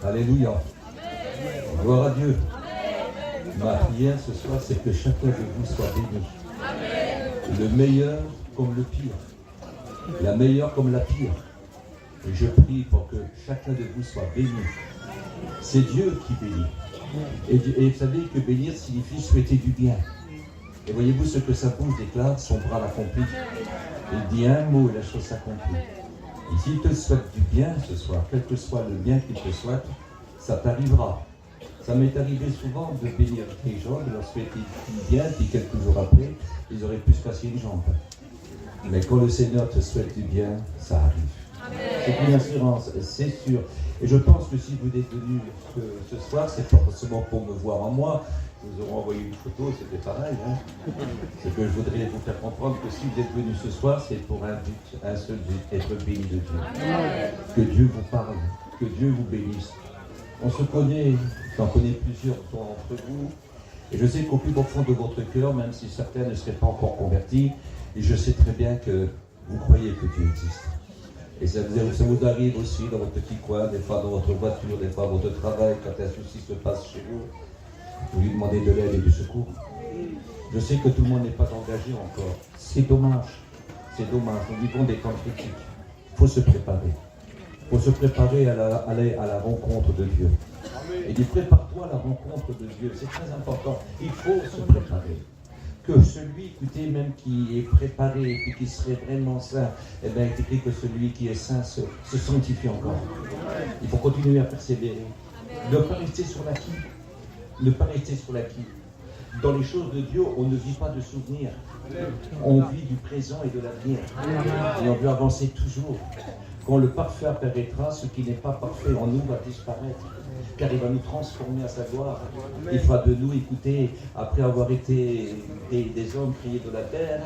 Alléluia. Gloire à Dieu. Ma prière ce soir, c'est que chacun de vous soit béni. Le meilleur comme le pire. La meilleure comme la pire. Et je prie pour que chacun de vous soit béni. C'est Dieu qui bénit. Et vous savez que bénir signifie souhaiter du bien. Et voyez-vous ce que sa bouche déclare, son bras l'accomplit. Il dit un mot et la chose s'accomplit. Et s'il te souhaite du bien ce soir, quel que soit le bien qu'il te souhaite, ça t'arrivera. Ça m'est arrivé souvent de bénir les gens, de leur souhaiter du bien, puis quelques jours après, ils auraient pu se casser une jambe. Mais quand le Seigneur te souhaite du bien, ça arrive. C'est une assurance, c'est sûr. Et je pense que si vous êtes venus ce soir, c'est pas forcément pour me voir en moi. Nous aurons envoyé une photo, c'était pareil. Ce que je voudrais vous faire comprendre, que si vous êtes venus ce soir, c'est pour un but, un seul but, être béni de Dieu. Que Dieu vous parle, que Dieu vous bénisse. On se connaît, j'en connais plusieurs d'entre vous, et je sais qu'au plus profond de votre cœur, même si certains ne seraient pas encore convertis, et je sais très bien que vous croyez que Dieu existe. Et ça vous arrive aussi dans votre petit coin, des fois dans votre voiture, des fois dans votre travail, quand un souci se passe chez vous, vous lui demandez de l'aide et du secours. Je sais que tout le monde n'est pas engagé encore. C'est dommage. C'est dommage. Nous vivons des temps critiques. Il faut se préparer. Il faut se préparer à aller à la rencontre de Dieu. Il dit, prépare-toi à la rencontre de Dieu. C'est très important. Il faut se préparer. Que celui, écoutez, même qui est préparé et qui serait vraiment saint, eh bien, il est écrit que celui qui est saint se sanctifie encore. Il faut continuer à persévérer. Ne pas rester sur l'acquis. Ne pas rester sur l'acquis. Dans les choses de Dieu, on ne vit pas de souvenirs. On vit du présent et de l'avenir. Et on veut avancer toujours. Quand le parfait apparaîtra, ce qui n'est pas parfait en nous va disparaître. Car il va nous transformer à sa gloire. Il fera de nous, écoutez, après avoir été des hommes créés de la terre,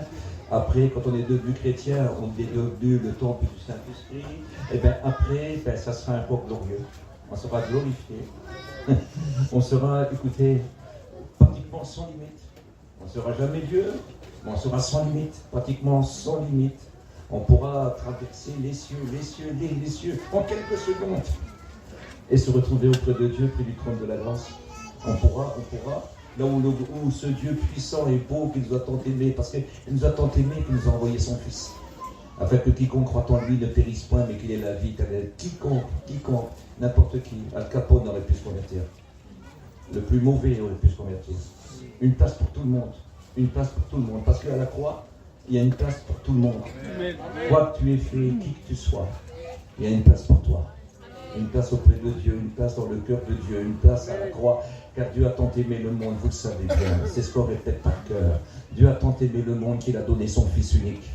après, quand on est devenu chrétien, on est devenu le temple du Saint-Esprit, et bien après, ça sera un peuple glorieux. On sera glorifié. On sera, écoutez, pratiquement sans limite. On ne sera jamais Dieu, mais on sera sans limite, pratiquement sans limite. On pourra traverser les cieux, en quelques secondes, et se retrouver auprès de Dieu, près du trône de la grâce. On pourra, là où ce Dieu puissant et beau qui nous a tant aimés, parce qu'il nous a tant aimés qu'il nous a envoyé son Fils, afin que quiconque croit en lui ne périsse point, mais qu'il ait la vie éternelle. Quiconque, n'importe qui, Al Capone aurait pu se convertir. Le plus mauvais aurait pu se convertir. Une place pour tout le monde. Une place pour tout le monde. Parce qu'à la croix, il y a une place pour tout le monde. Quoi que tu aies fait, qui que tu sois, il y a une place pour toi. Une place auprès de Dieu, une place dans le cœur de Dieu, une place à la croix. Car Dieu a tant aimé le monde, vous le savez bien. C'est ce qu'on répète par cœur. Dieu a tant aimé le monde qu'il a donné son Fils unique.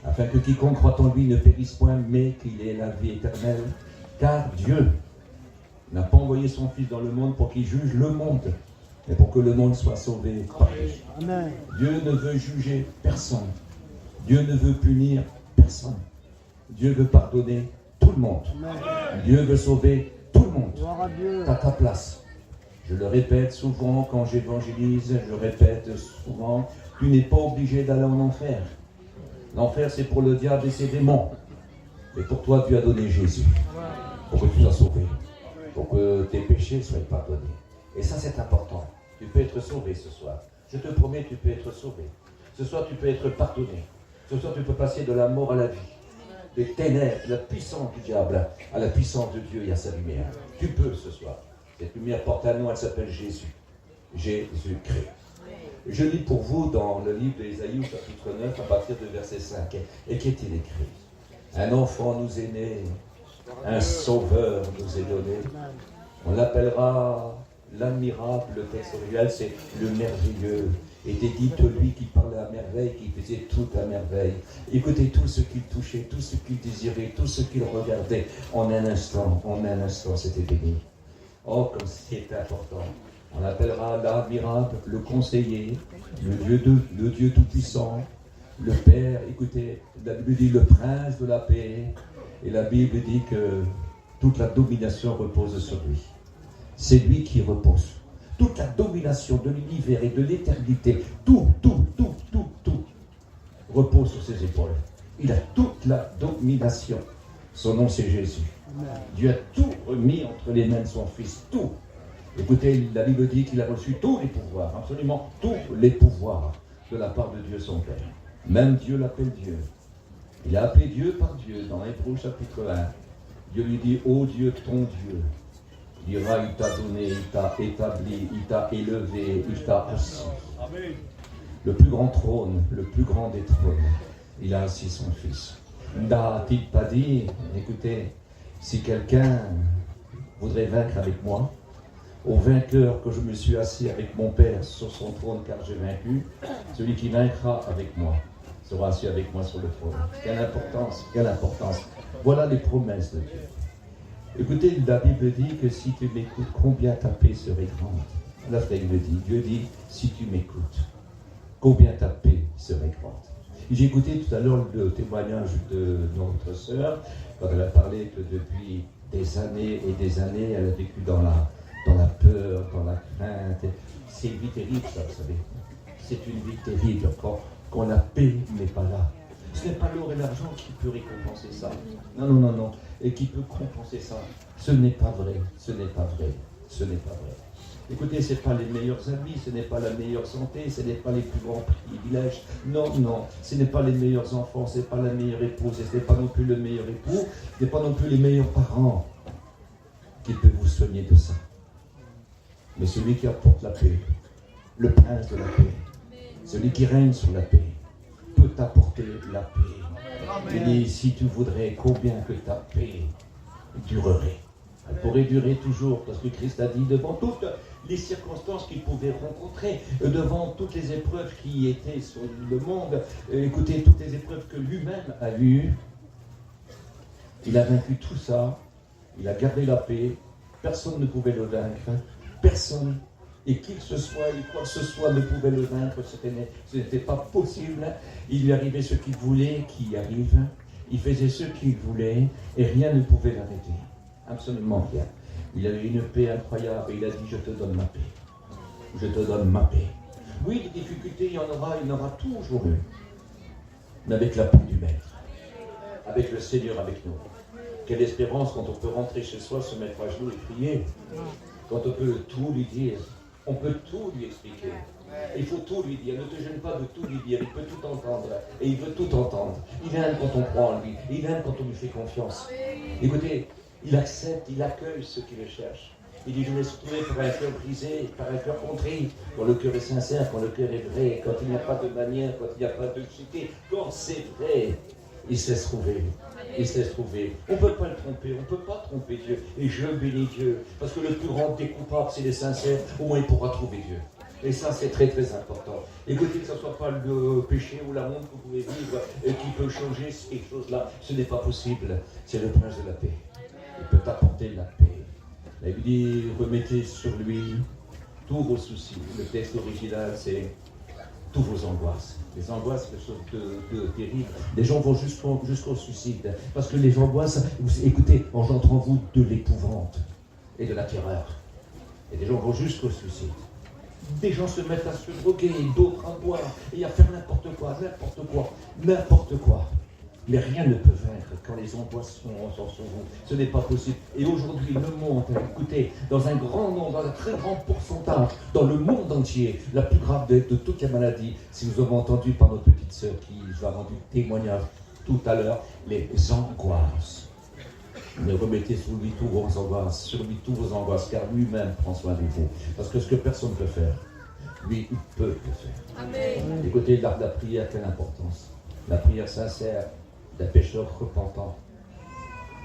Afin que quiconque croit en lui ne périsse point, mais qu'il ait la vie éternelle. Car Dieu n'a pas envoyé son Fils dans le monde pour qu'il juge le monde, mais pour que le monde soit sauvé par lui. Amen. Dieu ne veut juger personne. Dieu ne veut punir personne. Dieu veut pardonner tout le monde. Amen. Dieu veut sauver tout le monde. À ta place. Je le répète souvent quand j'évangélise, je le répète souvent, tu n'es pas obligé d'aller en enfer. L'enfer, c'est pour le diable et ses démons. Mais pour toi, Dieu a donné Jésus. Pour que tu sois sauvé. Pour que tes péchés soient pardonnés. Et ça, c'est important. Tu peux être sauvé ce soir. Je te promets, tu peux être sauvé. Ce soir, tu peux être pardonné. Ce soir, tu peux passer de la mort à la vie. Des ténèbres, de la puissance du diable à la puissance de Dieu et à sa lumière. Tu peux ce soir. Cette lumière porte un nom, elle s'appelle Jésus. Jésus-Christ. Je lis pour vous dans le livre d'Ésaïe, chapitre 9, à partir de verset 5. Et qu'est-il écrit? Un enfant nous est né, un sauveur nous est donné. On l'appellera l'admirable, le Père, c'est le merveilleux. Était dit lui qui parlait à merveille, qui faisait tout à merveille. Écoutez tout ce qu'il touchait, tout ce qu'il désirait, tout ce qu'il regardait. En un instant, c'était béni. Oh, comme c'est important. On l'appellera l'admirable, le conseiller, le Dieu tout-puissant, le Père. Écoutez, la Bible dit le prince de la paix. Et la Bible dit que toute la domination repose sur lui. C'est lui qui repose. Toute la domination de l'univers et de l'éternité, tout repose sur ses épaules. Il a toute la domination. Son nom, c'est Jésus. Dieu a tout remis entre les mains de son Fils, tout. Écoutez, la Bible dit qu'il a reçu tous les pouvoirs, absolument tous les pouvoirs de la part de Dieu son Père. Même Dieu l'appelle Dieu. Il a appelé Dieu par Dieu dans Hébreux chapitre 1. Dieu lui dit, ô Dieu, ton Dieu. Il dira, il t'a donné, il t'a établi, il t'a élevé, il t'a assis. Le plus grand trône, le plus grand des trônes, il a assis son Fils. N'a-t-il pas dit, écoutez, si quelqu'un voudrait vaincre avec moi, au vainqueur que je me suis assis avec mon Père sur son trône car j'ai vaincu, celui qui vaincra avec moi sera assis avec moi sur le trône. Quelle importance, quelle importance. Voilà les promesses de Dieu. Écoutez, la Bible dit que si tu m'écoutes, combien ta paix serait grande. La Bible dit, Dieu dit, si tu m'écoutes, combien ta paix serait grande. J'ai écouté tout à l'heure le témoignage de notre sœur, quand elle a parlé que depuis des années et des années, elle a vécu dans la peur, dans la crainte. C'est une vie terrible, ça, vous savez. C'est une vie terrible quand la paix n'est pas là. Ce n'est pas l'or et l'argent qui peut récompenser ça. Non, non, non, non. Et qui peut compenser ça. Ce n'est pas vrai. Ce n'est pas vrai. Ce n'est pas vrai. Écoutez, ce n'est pas les meilleurs amis, ce n'est pas la meilleure santé, ce n'est pas les plus grands privilèges. Non, non. Ce n'est pas les meilleurs enfants, ce n'est pas la meilleure épouse, ce n'est pas non plus le meilleur époux, ce n'est pas non plus les meilleurs parents qui peuvent vous soigner de ça. Mais celui qui apporte la paix, le prince de la paix, celui qui règne sur la paix, peut t'apporter la paix. Il dit, si tu voudrais, combien que ta paix durerait. Elle pourrait durer toujours, parce que Christ a dit, devant toutes les circonstances qu'il pouvait rencontrer, devant toutes les épreuves qui étaient sur le monde, écoutez, toutes les épreuves que lui-même a eues, il a vaincu tout ça, il a gardé la paix, personne ne pouvait le vaincre, personne, et qui que ce soit, et quoi que ce soit ne pouvait le vaincre, ce n'était pas possible. Il lui arrivait ce qu'il voulait qui arrive, il faisait ce qu'il voulait, et rien ne pouvait l'arrêter. Absolument rien. Il avait une paix incroyable, et il a dit, je te donne ma paix. Je te donne ma paix. Oui, des difficultés, il y en aura toujours eu. Mais avec la paix du Maître, avec le Seigneur avec nous. Quelle espérance quand on peut rentrer chez soi, se mettre à genoux et prier. Quand on peut tout lui dire, on peut tout lui expliquer. Il faut tout lui dire, ne te gêne pas de tout lui dire, il peut tout entendre, et il veut tout entendre. Il aime quand on croit en lui, il aime quand on lui fait confiance. Écoutez, il accepte, il accueille ceux qui le cherchent. Il dit, je vais se trouver par un cœur brisé, par un cœur contrit, quand le cœur est sincère, quand le cœur est vrai, quand il n'y a pas de manière, quand il n'y a pas de cité, quand c'est vrai, il sait se trouver. Il sait se trouver. On ne peut pas le tromper, on ne peut pas tromper Dieu. Et je bénis Dieu, parce que le plus grand des coupables, c'est les sincères, au moins il pourra trouver Dieu. Et ça, c'est très très important. Écoutez, que ce ne soit pas le péché ou la honte que vous pouvez vivre qui peut changer ces choses-là. Ce n'est pas possible. C'est le prince de la paix. Il peut t'apporter la paix. La Bible dit, remettez sur lui tous vos soucis. Le texte original, c'est tous vos angoisses. Les angoisses, c'est quelque chose de terrible. Les gens vont jusqu'au suicide. Parce que les angoisses, écoutez, engendrent en vous de l'épouvante et de la terreur. Et les gens vont jusqu'au suicide. Des gens se mettent à se droguer, d'autres à boire, et à faire n'importe quoi. Mais rien ne peut vaincre quand les angoisses sont sur vous. Ce n'est pas possible. Et aujourd'hui, le monde, écoutez, dans un grand nombre, dans un très grand pourcentage, dans le monde entier, la plus grave de toutes les maladies, si nous avons entendu par notre petite sœur qui nous a rendu témoignage tout à l'heure, les angoisses. Mais remettez sur lui tous vos angoisses, car lui-même prend soin de vous. Parce que ce que personne ne peut faire, lui, il peut le faire. Amen. Écoutez, la prière, quelle importance. La prière sincère d'un pécheur repentant.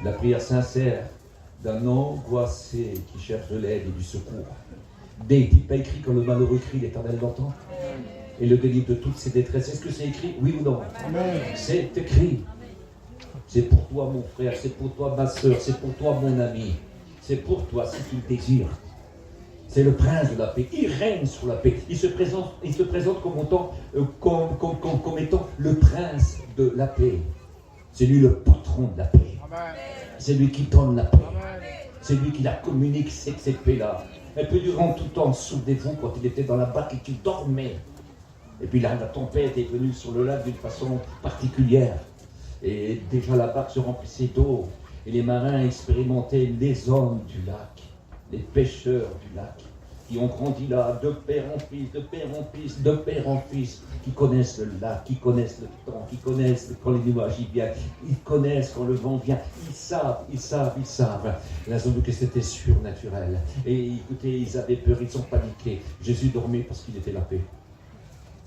La prière sincère d'un angoissé qui cherche de l'aide et du secours. N'est-il pas écrit quand le malheureux crie, l'Éternel l'entend et le délivre de toutes ses détresses? Est-ce que c'est écrit? Oui ou non? Amen. C'est écrit. C'est pour toi mon frère, c'est pour toi ma soeur, c'est pour toi mon ami. C'est pour toi si tu le désires. C'est le prince de la paix. Il règne sur la paix. Il se présente comme étant le prince de la paix. C'est lui le patron de la paix. Amen. C'est lui qui donne la paix. Amen. C'est lui qui la communique, cette paix-là. Et puis durant tout temps, souvenez-vous, quand il était dans la barque et qu'il dormait. Et puis là, la tempête est venue sur le lac d'une façon particulière. Et déjà la barque se remplissait d'eau. Et les marins expérimentaient les hommes du lac, les pêcheurs du lac, qui ont grandi là, de père en fils, de père en fils, de père en fils, qui connaissent le lac, qui connaissent le temps, qui connaissent quand les nuages y viennent, ils connaissent quand le vent vient, ils savent. Là, ils ont vu que c'était surnaturel. Et écoutez, ils avaient peur, ils ont paniqué. Jésus dormait parce qu'il était la paix.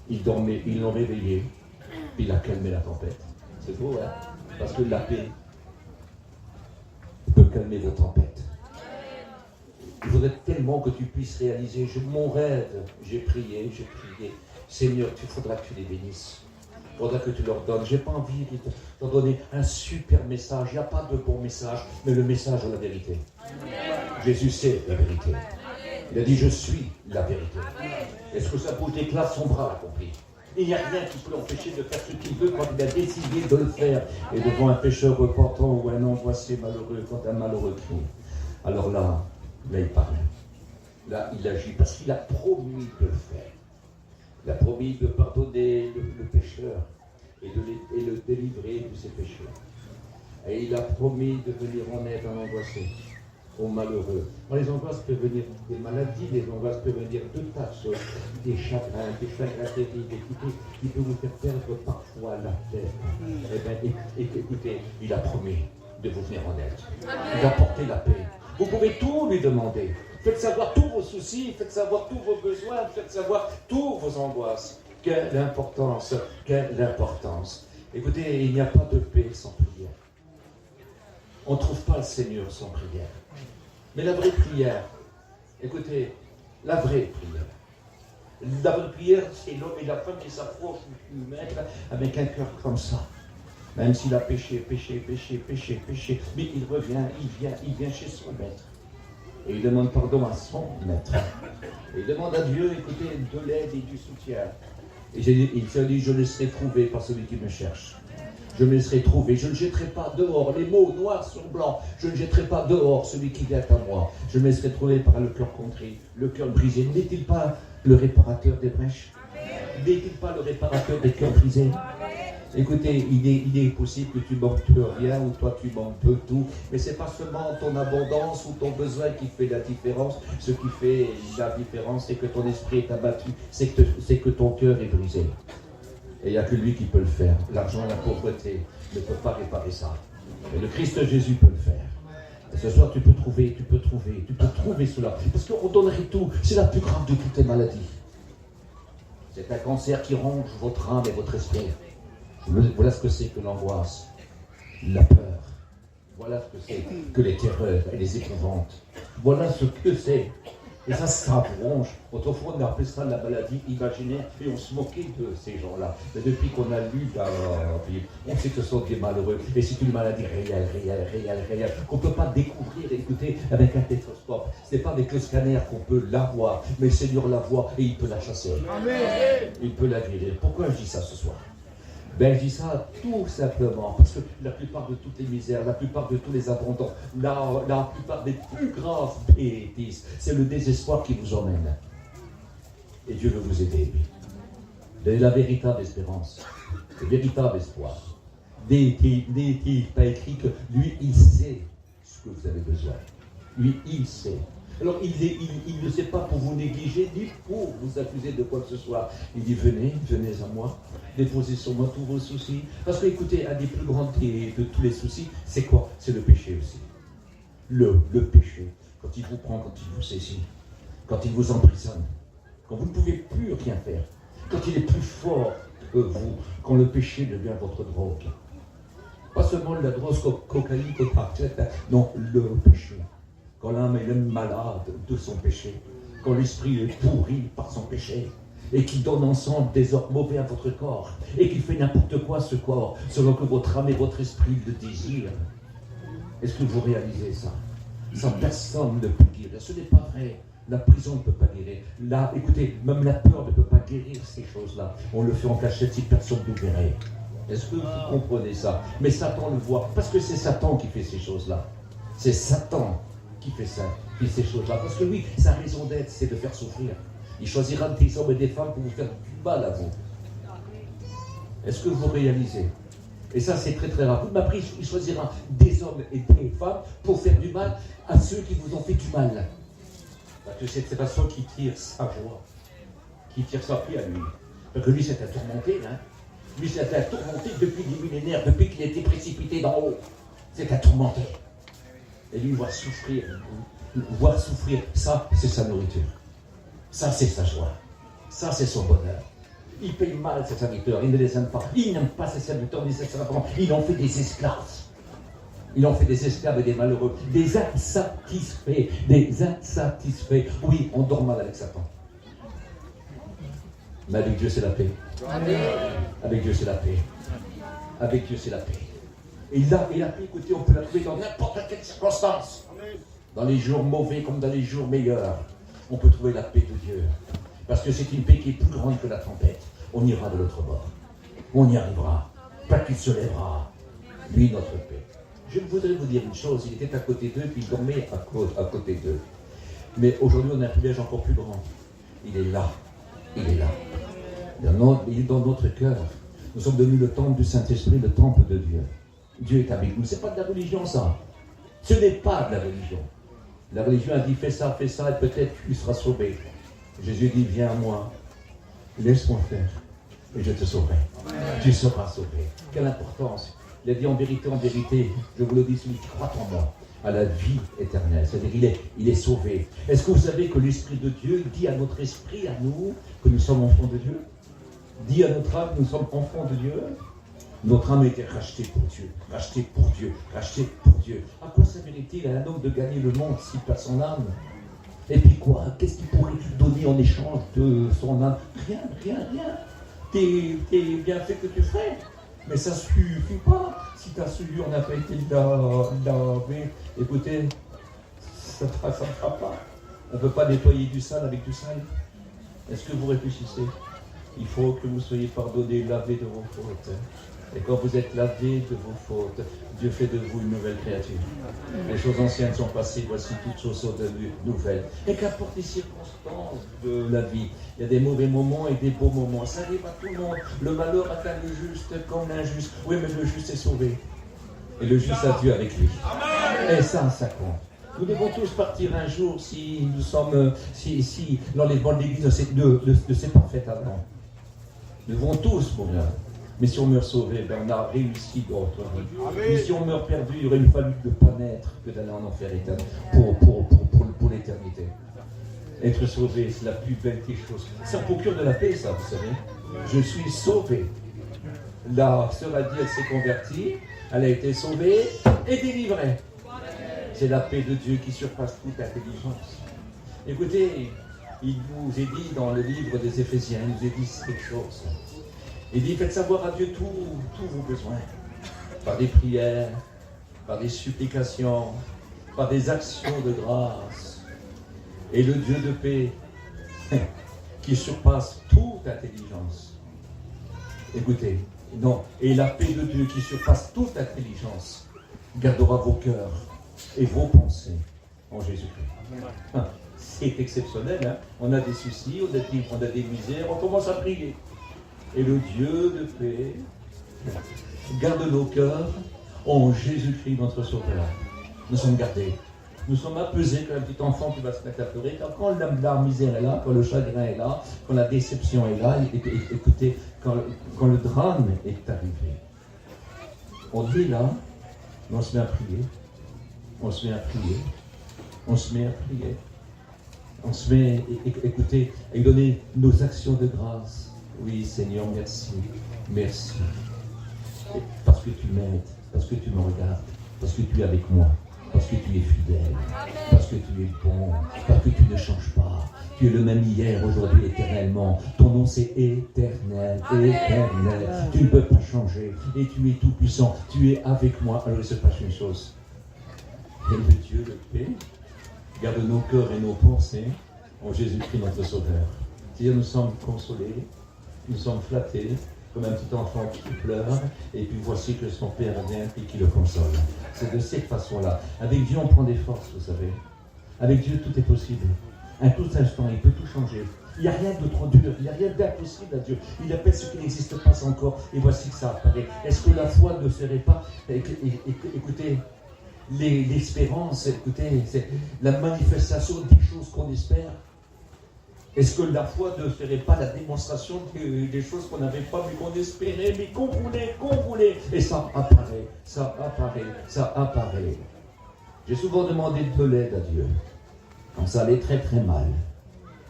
Il dormait, ils l'ont réveillé, puis il a calmé la tempête. C'est beau, hein? Parce que la paix peut calmer vos tempêtes. Il faudrait tellement que tu puisses réaliser, mon rêve, j'ai prié, Seigneur, il faudra que tu les bénisses. Il faudra que tu leur donnes. Je n'ai pas envie de leur donner un super message. Il n'y a pas de bon message, mais le message de la vérité. Amen. Jésus c'est la vérité. Il a dit, je suis la vérité. Est-ce que sa bouche déclare, son bras l'accomplit? Il n'y a rien qui peut l'empêcher de faire ce qu'il veut quand il a décidé de le faire. Et devant un pécheur repentant ou un angoissé malheureux, quand un malheureux crie, alors là, il parle. Là, il agit parce qu'il a promis de le faire. Il a promis de pardonner le pécheur et de le délivrer de ses péchés. Et il a promis de venir en aide à l'angoissé, aux malheureux. Alors, les angoisses peuvent venir des maladies, les angoisses peuvent venir de tas de choses, des chagrins terribles, qui peuvent vous faire perdre parfois la tête. Eh bien, écoutez, il a promis de vous venir en aide. Il a porté la paix. Vous pouvez tout lui demander. Faites savoir tous vos soucis, faites savoir tous vos besoins, faites savoir toutes vos angoisses. Quelle importance, quelle importance. Écoutez, il n'y a pas de paix sans prière. On ne trouve pas le Seigneur sans prière. Mais la vraie prière, écoutez, la vraie prière, c'est l'homme et la femme qui s'approchent du maître avec un cœur comme ça. Même s'il a péché, mais il revient, il vient chez son maître. Et il demande pardon à son maître. Et il demande à Dieu, écoutez, de l'aide et du soutien. Et il se dit, je laisserai trouver par celui qui me cherche. Je me laisserai trouver, je ne jetterai pas dehors les mots noirs sur blanc. Je ne jetterai pas dehors celui qui vient à moi. Je me laisserai trouver par le cœur contrit, le cœur brisé. N'est-il pas le réparateur des brèches? N'est-il pas le réparateur des cœurs brisés? Écoutez, il est possible que tu manques rien ou toi tu manques de tout, mais c'est pas seulement ton abondance ou ton besoin qui fait la différence. Ce qui fait la différence, c'est que ton esprit est abattu, c'est que ton cœur est brisé. Et il n'y a que lui qui peut le faire. L'argent et la pauvreté ne peuvent pas réparer ça. Mais le Christ Jésus peut le faire. Et ce soir, tu peux trouver cela. Parce qu'on donnerait tout. C'est la plus grave de toutes les maladies. C'est un cancer qui ronge votre âme et votre esprit. Voilà ce que c'est que l'angoisse, la peur. Voilà ce que c'est que les terreurs et les épouvantes. Voilà ce que c'est. Et ça ronge. Autrefois, on appelait ça la maladie imaginaire et on se moquait de ces gens-là. Mais depuis qu'on a lu la Bible, on sait que ce sont des malheureux. Et c'est une maladie réelle, qu'on ne peut pas découvrir, écouter avec un stéthoscope. Ce n'est pas avec le scanner qu'on peut la voir, mais le Seigneur la voit et il peut la chasser. Amen. Il peut la guérir. Pourquoi je dis ça ce soir? Ben, je dis ça tout simplement parce que la plupart de toutes les misères, la plupart de tous les abandons, la plupart des plus graves bêtises, c'est le désespoir qui vous emmène. Et Dieu veut vous aider, lui. De la véritable espérance, le véritable espoir. N'est-il pas écrit que lui, il sait ce que vous avez besoin. Lui, il sait. Alors, il ne sait pas pour vous négliger, ni pour vous accuser de quoi que ce soit. Il dit, venez à moi, déposez sur moi tous vos soucis. Parce que, écoutez, un des plus grands de tous les soucis, c'est quoi? C'est le péché aussi. Le péché. Quand il vous prend, quand il vous saisit, quand il vous emprisonne, quand vous ne pouvez plus rien faire, quand il est plus fort que vous, quand le péché devient votre drogue. Pas seulement la drogue cocaïne, non, le péché. Quand l'âme est malade de son péché, quand l'esprit est pourri par son péché, et qui donne ensemble des ordres mauvais à votre corps, et qui fait n'importe quoi ce corps, selon que votre âme et votre esprit le désirent. Est-ce que vous réalisez ça? Ça, personne ne peut guérir. Ce n'est pas vrai. La prison ne peut pas guérir. Là, écoutez, même la peur ne peut pas guérir ces choses-là. On le fait en cachette si personne ne nous verrait. Est-ce que vous comprenez ça? Mais Satan le voit, parce que c'est Satan qui fait ces choses-là. C'est Satan qui fait ça, qui fait ces choses-là. Parce que lui, sa raison d'être, c'est de faire souffrir. Il choisira des hommes et des femmes pour vous faire du mal à vous. Est-ce que vous réalisez? Et ça, c'est très très rare. Vous m'apprenez, il choisira des hommes et des femmes pour faire du mal à ceux qui vous ont fait du mal. Parce que c'est de cette façon qu'il tire sa joie, qui tire sa paix à lui. Parce que lui, c'est un tourmenté, hein. Lui, c'est un tourmenté depuis des millénaires, depuis qu'il a été précipité d'en haut. C'est un tourmenté. Et lui, voir souffrir, ça, c'est sa nourriture. Ça, c'est sa joie. Ça, c'est son bonheur. Il paye mal ses serviteurs, il ne les aime pas. Il n'aime pas ses serviteurs, ni ses servants. Il en fait des esclaves. Il en fait des esclaves et des malheureux, des insatisfaits, des insatisfaits. Oui, on dort mal avec Satan. Mais avec Dieu, c'est la paix. Amen. Avec Dieu, c'est la paix. Avec Dieu, c'est la paix. Et la paix, écoutez, on peut la trouver dans n'importe quelle circonstance. Dans les jours mauvais comme dans les jours meilleurs, on peut trouver la paix de Dieu. Parce que c'est une paix qui est plus grande que la tempête. On ira de l'autre bord. On y arrivera. Pas qu'il se lèvera. Lui, notre paix. Je voudrais vous dire une chose. Il était à côté d'eux, puis il dormait à côté d'eux. Mais aujourd'hui, on a un privilège encore plus grand. Il est là. Il est là. Il est dans notre cœur. Nous sommes devenus le temple du Saint-Esprit, le temple de Dieu. Dieu est avec nous. Ce n'est pas de la religion, ça. Ce n'est pas de la religion. La religion a dit, fais ça, et peut-être tu seras sauvé. Jésus dit, viens à moi, laisse-moi faire, et je te sauverai. Amen. Tu seras sauvé. Quelle importance. Il a dit, en vérité, je vous le dis, celui qui croit en moi, à la vie éternelle. C'est-à-dire, il est sauvé. Est-ce que vous savez que l'Esprit de Dieu dit à notre esprit, à nous, que nous sommes enfants de Dieu? Dit à notre âme, nous sommes enfants de Dieu. Notre âme a été rachetée pour Dieu, rachetée pour Dieu, rachetée pour Dieu. À quoi ça mérite-t-il à un homme de gagner le monde s'il perd son âme? Et puis quoi? Qu'est-ce qu'il pourrait donner en échange de son âme? Rien. Tes bienfaits que tu fais. Mais ça ne suffit pas. Si ta souillure n'a pas été lavée, écoutez, ça ne fera pas. On ne peut pas nettoyer du sale avec du sale. Est-ce que vous réfléchissez? Il faut que vous soyez pardonnés, lavés de vos fautes. Et quand vous êtes lavés de vos fautes, Dieu fait de vous une nouvelle créature. Les choses anciennes sont passées, voici toutes choses sont devenues nouvelles. Et qu'importe les circonstances de la vie, il y a des mauvais moments et des beaux moments. Ça arrive à tout le monde. Le malheur atteint le juste comme l'injuste. Oui, mais le juste est sauvé. Et le juste a Dieu avec lui. Et ça compte. Nous devons tous partir un jour si nous sommes, si l'enlèvement de l'Église ne s'est pas fait avant. Nous devons tous mourir. Mais si on meurt sauvé, on a réussi dans notre vie. Mais si on meurt perdu, il aurait fallu ne pas naître que d'aller en enfer éternel pour l'éternité. Être sauvé, c'est la plus belle des choses. Ça procure de la paix, ça, vous savez. Je suis sauvé. La sœur a dit, elle s'est convertie, elle a été sauvée et délivrée. C'est la paix de Dieu qui surpasse toute intelligence. Écoutez, il vous est dit dans le livre des Éphésiens, il nous est dit quelque chose. Il dit, faites savoir à Dieu tous vos besoins, par des prières, par des supplications, par des actions de grâce. Et le Dieu de paix, qui surpasse toute intelligence. Écoutez, non, et la paix de Dieu qui surpasse toute intelligence, gardera vos cœurs et vos pensées en Jésus-Christ. C'est exceptionnel, hein? On a des soucis, on a des misères, on commence à prier. Et le Dieu de paix garde nos cœurs en Jésus-Christ, notre Sauveur. Nous sommes gardés. Nous sommes apaisés comme un petit enfant qui va se mettre à pleurer. Quand la misère est là, quand le chagrin est là, quand la déception est là, écoutez, quand le drame est arrivé, on est là, on se met à prier. On se met à prier. On se met à prier. On se met, écoutez, à donner nos actions de grâce. Oui, Seigneur, merci. Merci. Parce que tu m'aides, parce que tu me regardes, parce que tu es avec moi, parce que tu es fidèle, parce que tu es bon, parce que tu ne changes pas. Tu es le même hier, aujourd'hui, éternellement. Ton nom, c'est éternel, éternel. Tu ne peux pas changer. Et tu es tout puissant. Tu es avec moi. Alors, il se passe une chose. Et le Dieu de paix garde nos cœurs et nos pensées en Jésus-Christ, notre Sauveur. C'est-à-dire, nous sommes consolés. Nous sommes flattés, comme un petit enfant qui pleure, et puis voici que son père vient et qui le console. C'est de cette façon-là. Avec Dieu, on prend des forces, vous savez. Avec Dieu, tout est possible. À tout instant, il peut tout changer. Il n'y a rien de trop dur, il n'y a rien d'impossible à Dieu. Il appelle ce qui n'existe pas encore, et voici que ça apparaît. Est-ce que la foi ne serait pas, écoutez, l'espérance, écoutez, c'est la manifestation des choses qu'on espère. Est-ce que la foi ne ferait pas la démonstration des choses qu'on n'avait pas, mais qu'on espérait, mais qu'on voulait, et ça apparaît, ça apparaît, ça apparaît. J'ai souvent demandé de l'aide à Dieu, quand ça allait très très mal.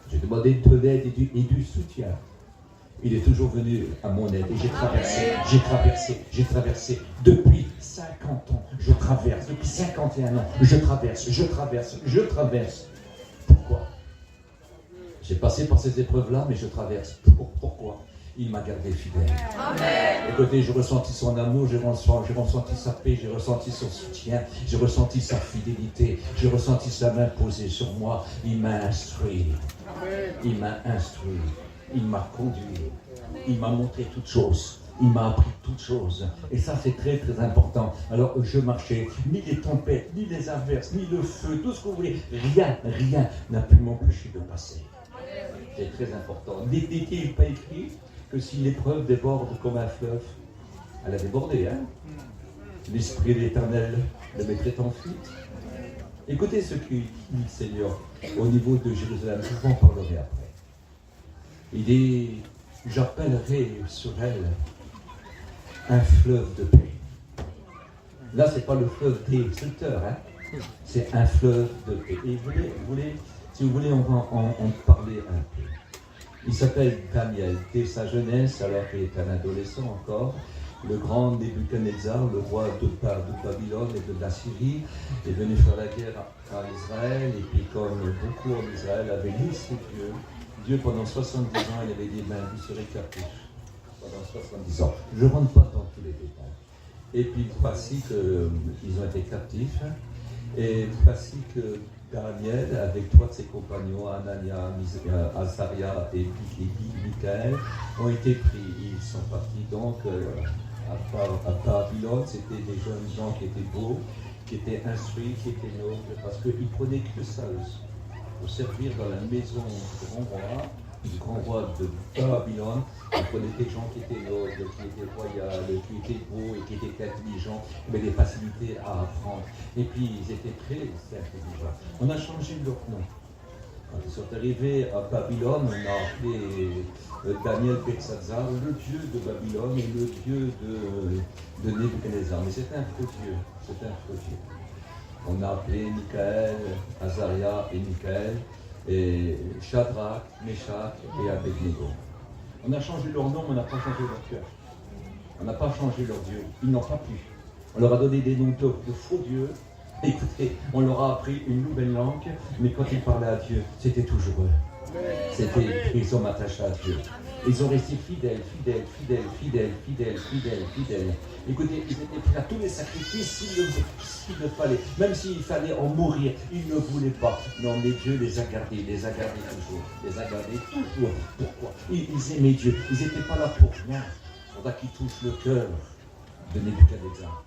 J'ai demandé de l'aide et du soutien. Il est toujours venu à mon aide et j'ai traversé. Depuis 50 ans, je traverse. Depuis 51 ans, je traverse. Pourquoi? J'ai passé par ces épreuves-là, mais je traverse. Pourquoi? Il m'a gardé fidèle. Amen. Écoutez, j'ai ressenti son amour, j'ai ressenti sa paix, j'ai ressenti son soutien, j'ai ressenti sa fidélité, j'ai ressenti sa main posée sur moi. Il m'a instruit. Il m'a conduit. Il m'a montré toutes choses. Il m'a appris toutes choses. Et ça, c'est très, très important. Alors, je marchais. Ni les tempêtes, ni les averses, ni le feu, tout ce que vous voulez. Rien n'a pu m'empêcher de passer. C'est très important. N'était-il pas écrit que si l'épreuve déborde comme un fleuve, elle a débordé, hein? L'Esprit de l'Éternel le mettrait en fuite. Écoutez ce qu'il dit le Seigneur au niveau de Jérusalem. Je vous en parlerai après. Il dit, j'appellerai sur elle un fleuve de paix. Là, c'est pas le fleuve destructeur, hein? C'est un fleuve de paix. Et si vous voulez, on va en parler un peu. Il s'appelle Daniel. Dès sa jeunesse, alors qu'il est un adolescent encore, le grand Nebuchadnezzar, le roi de Babylone et de la Syrie, est venu faire la guerre à Israël. Et puis, comme beaucoup en Israël avaient laissé Dieu pendant 70 ans, il avait dit, vous serez captifs pendant 70 ans. Je ne rentre pas dans tous les détails. Et puis, voici qu'ils ont été captifs. Et voici que Daniel, avec trois de ses compagnons, Anania, Azaria et Michaël, ont été pris. Ils sont partis donc à Babylone. C'était des jeunes gens qui étaient beaux, qui étaient instruits, qui étaient nobles, parce qu'ils prenaient que ça pour servir dans la maison du grand roi de Babylone. Ils prenaient des gens qui étaient nobles, qui étaient royaux, qui étaient beaux et qui étaient intelligents, qui avaient des facilités à apprendre. Et puis ils étaient très intelligents. On a changé leur nom. Quand ils sont arrivés à Babylone, on a appelé Daniel Belshazzar, le dieu de Babylone et le dieu de Nebuchadnezzar. Mais c'est un faux dieu. On a appelé Michaël, Azaria et Michaël, et Shadrach, Meshach et Abednego. On a changé leur nom, mais on n'a pas changé leur cœur. On n'a pas changé leur Dieu. Ils n'ont pas pu. On leur a donné des noms de faux dieux. Écoutez, on leur a appris une nouvelle langue, mais quand ils parlaient à Dieu, c'était toujours eux. Ils sont attachés à Dieu. Ils ont resté fidèles. Écoutez, ils étaient prêts à tous les sacrifices s'il le fallait. Même s'il fallait en mourir, ils ne voulaient pas. Non, mais Dieu les a gardés toujours. Pourquoi? Ils aimaient Dieu. Ils n'étaient pas là pour rien. Il faudra qu'ils touchent le cœur de Nebuchadnezzar.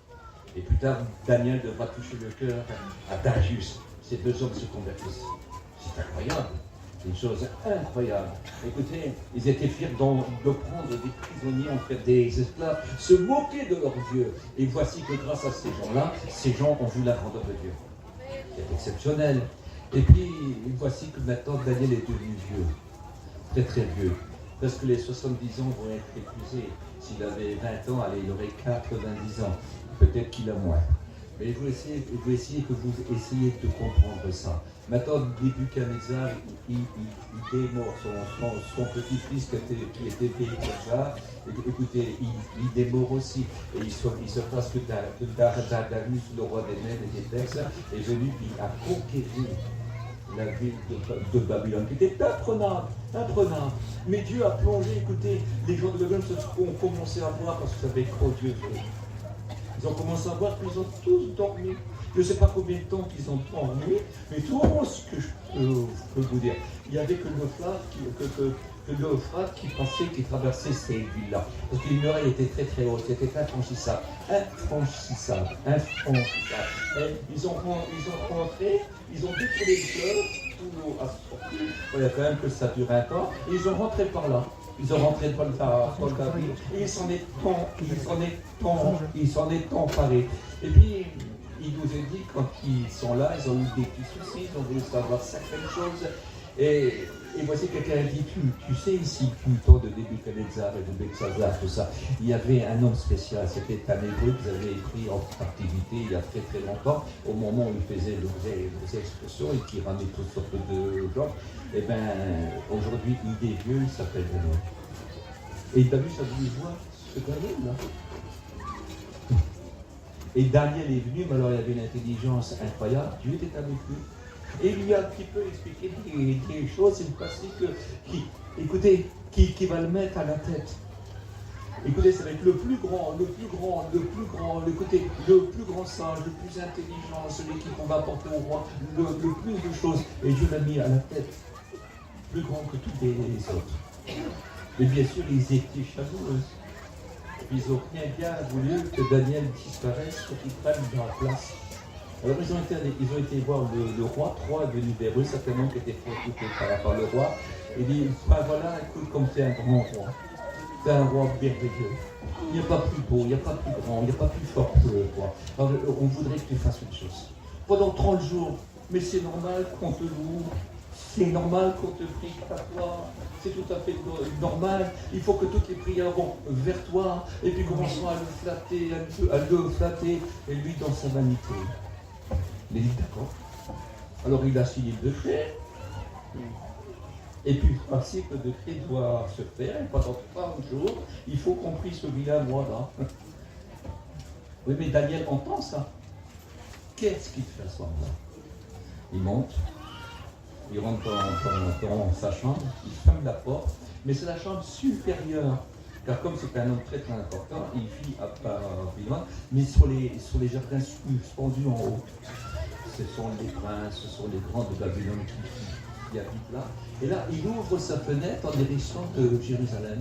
Et plus tard, Daniel devra toucher le cœur à Darius. Ces deux hommes se convertissent. C'est incroyable. C'est une chose incroyable. Écoutez, ils étaient fiers de prendre des prisonniers, en fait des esclaves, se moquer de leur Dieu. Et voici que grâce à ces gens-là, ces gens ont vu la grandeur de Dieu. C'est exceptionnel. Et puis, voici que maintenant Daniel est devenu vieux. Très très vieux. Parce que les 70 ans vont être épuisés. S'il avait 20 ans, allez, il aurait 90 ans. Peut-être qu'il a moins. Mais il faut essayer que vous essayiez de comprendre ça. Maintenant, Nebuchadnezzar, il démord son petit-fils qui était Belshazzar. Écoutez, il démord aussi. Et il se passe que Darius, le roi des Mèdes et des Perses, est venu à conquérir la ville de Babylone, qui était imprenable. Mais Dieu a plongé, écoutez, les gens de Babylone ont commencé à voir parce que ça avait trop Dieu fait. Ils ont commencé à voir qu'ils ont tous dormi. Je ne sais pas combien de temps qu'ils ont dormi, mais tout ce que je peux vous dire, il n'y avait que l'Euphrate qui passait, qui traversait ces villes-là. Parce que les murailles étaient très très hautes, c'était infranchissable. Et ils ont rentré, ils ont détourné le fleuve, sous l'eau à sortir. Il fallait quand même que ça dure un temps. Et ils ont rentré par là. Ils ont rentré par la ville. Et il s'en est emparé. Et puis, il nous a dit, quand ils sont là, ils ont eu des petits soucis, ils ont voulu savoir certaines choses. Et voici quelqu'un dit, tu sais ici, du temps de Nebuchadnezzar et de Belshazzar, tout ça, il y avait un homme spécial, c'était un hébreu qu'ils avaient pris en captivité il y a très très longtemps, au moment où il faisait les expulsions et qui ramenait toutes sortes de gens. Et bien, aujourd'hui, il est vieux, il s'appelle Daniel. Et tu as vu, ça voulait voir ce Daniel là. Et Daniel est venu, mais alors il avait une intelligence incroyable, Dieu était avec lui. Et il lui a un petit peu expliqué des choses, c'est une pratique qui va le mettre à la tête. Écoutez, ça va être le plus grand sage, le plus intelligent, celui qui va apporter au roi le plus de choses. Et Dieu l'a mis à la tête, plus grand que tous les autres. Et bien sûr, ils étaient chaleureux. Ils n'ont rien bien voulu que Daniel disparaisse, qu'il prenne dans la place. Alors ils ont été voir le roi, trois est venu vers eux, certainement qui était préoccupé par le roi. Il dit, ben voilà, écoute, comme tu es un grand roi, tu es un roi merveilleux. Il n'y a pas plus beau, il n'y a pas plus grand, il n'y a pas plus fort que le roi. Alors, on voudrait que tu fasses une chose. Pendant 30 jours, mais c'est normal qu'on te loue, c'est normal qu'on te prie à toi, c'est tout à fait normal. Il faut que toutes les prières vont vers toi, et puis commençons à le flatter, et lui dans sa vanité. Il dit d'accord. Alors il a signé le décret. Et puis le principe de décret doit se faire. Et pendant 3 jours, il faut qu'on prie celui-là, moi là. Oui, mais Daniel entend ça. Qu'est-ce qu'il fait à ce moment-là? Il monte, il rentre dans sa chambre, il ferme la porte, mais c'est la chambre supérieure. Car comme c'est un homme très très important, il vit à Babylone, mais sur les jardins suspendus en haut. Ce sont les princes, ce sont les grands de Babylone qui habitent là. Et là, il ouvre sa fenêtre en direction de Jérusalem.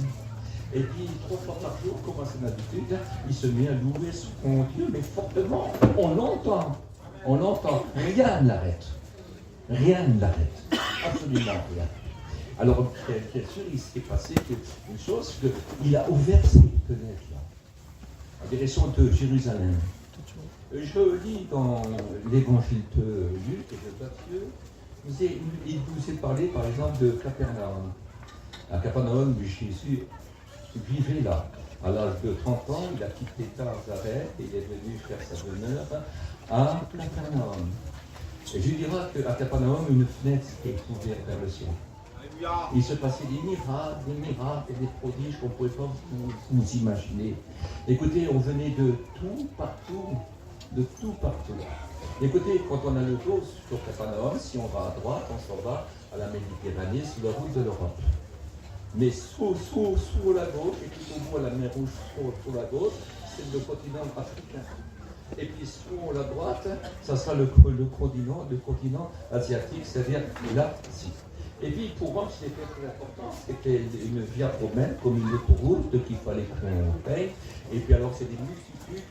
Et puis, 3 fois par jour, comme à son habitude, il se met à louer son Dieu, mais fortement. On l'entend. Rien ne l'arrête. Absolument rien. Alors, bien sûr, il s'est passé une chose, qu'il a ouvert ses fenêtres là, en direction de Jérusalem. Je lis dans l'évangile de Luc et de Matthieu, il vous est parlé par exemple de Capernaum. À Capernaum, Jésus vivait là. À l'âge de 30 ans, il a quitté Nazareth et il est venu faire sa demeure à Capernaum. Et je dirais qu'à Capernaum, une fenêtre est ouverte vers le ciel. Il se passait des miracles et des prodiges qu'on ne pouvait pas vous imaginer. Écoutez, on venait de tout partout. Écoutez, quand on a le dos sur Capernaum, si on va à droite, on s'en va à la Méditerranée sur la route de l'Europe. Mais sous la gauche, et tout au bout à la mer Rouge sur la gauche, c'est le continent africain. Et puis sur la droite, ça sera le continent asiatique, c'est-à-dire l'Asie. Et puis pour moi, ce qui était très important, c'était une via romaine, comme une autoroute qu'il fallait qu'on paye. Et puis alors, c'est des multitudes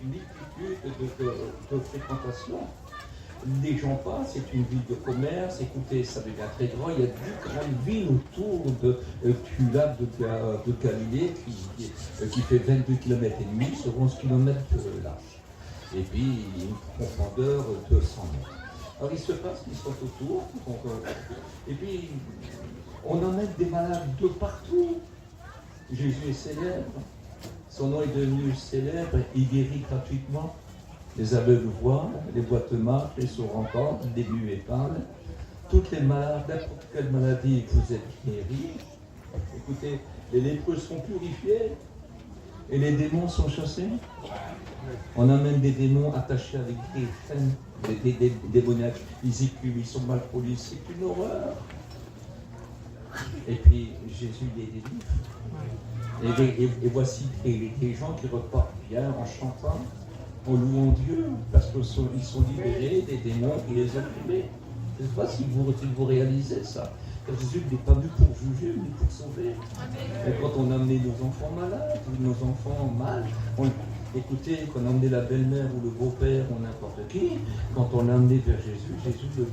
de fréquentation. Les gens passent, c'est une ville de commerce, écoutez, ça devient très grand. Il y a 10 grandes villes autour du lac de Galilée qui fait 22 km et demi sur 11 km de large. Et puis, une profondeur de 100 mètres. Alors, il se passe qu'ils sont autour, et puis, on emmène des malades de partout. Jésus est célèbre, son nom est devenu célèbre, il guérit gratuitement. Les aveugles voient, les boiteux marchent, les sourds entendent, les muets parlent. Toutes les malades, n'importe quelle maladie, vous êtes guéris. Écoutez, les lépreux sont purifiés et les démons sont chassés. On a même des démons attachés avec des chaînes, des démoniaques. Ils écument, ils sont mal polis, c'est une horreur. Et puis Jésus les délivre. Et voici des gens qui repartent bien en chantant, en louant Dieu, parce qu'ils sont libérés des démons qui les ont opprimés. Je ne sais pas si vous réalisez ça. Jésus n'est pas venu pour juger, mais pour sauver. Et quand on a amené nos enfants malades, nos enfants mal, écoutez, quand on a amené la belle-mère ou le beau-père ou n'importe qui, quand on l'a amené vers Jésus, Jésus le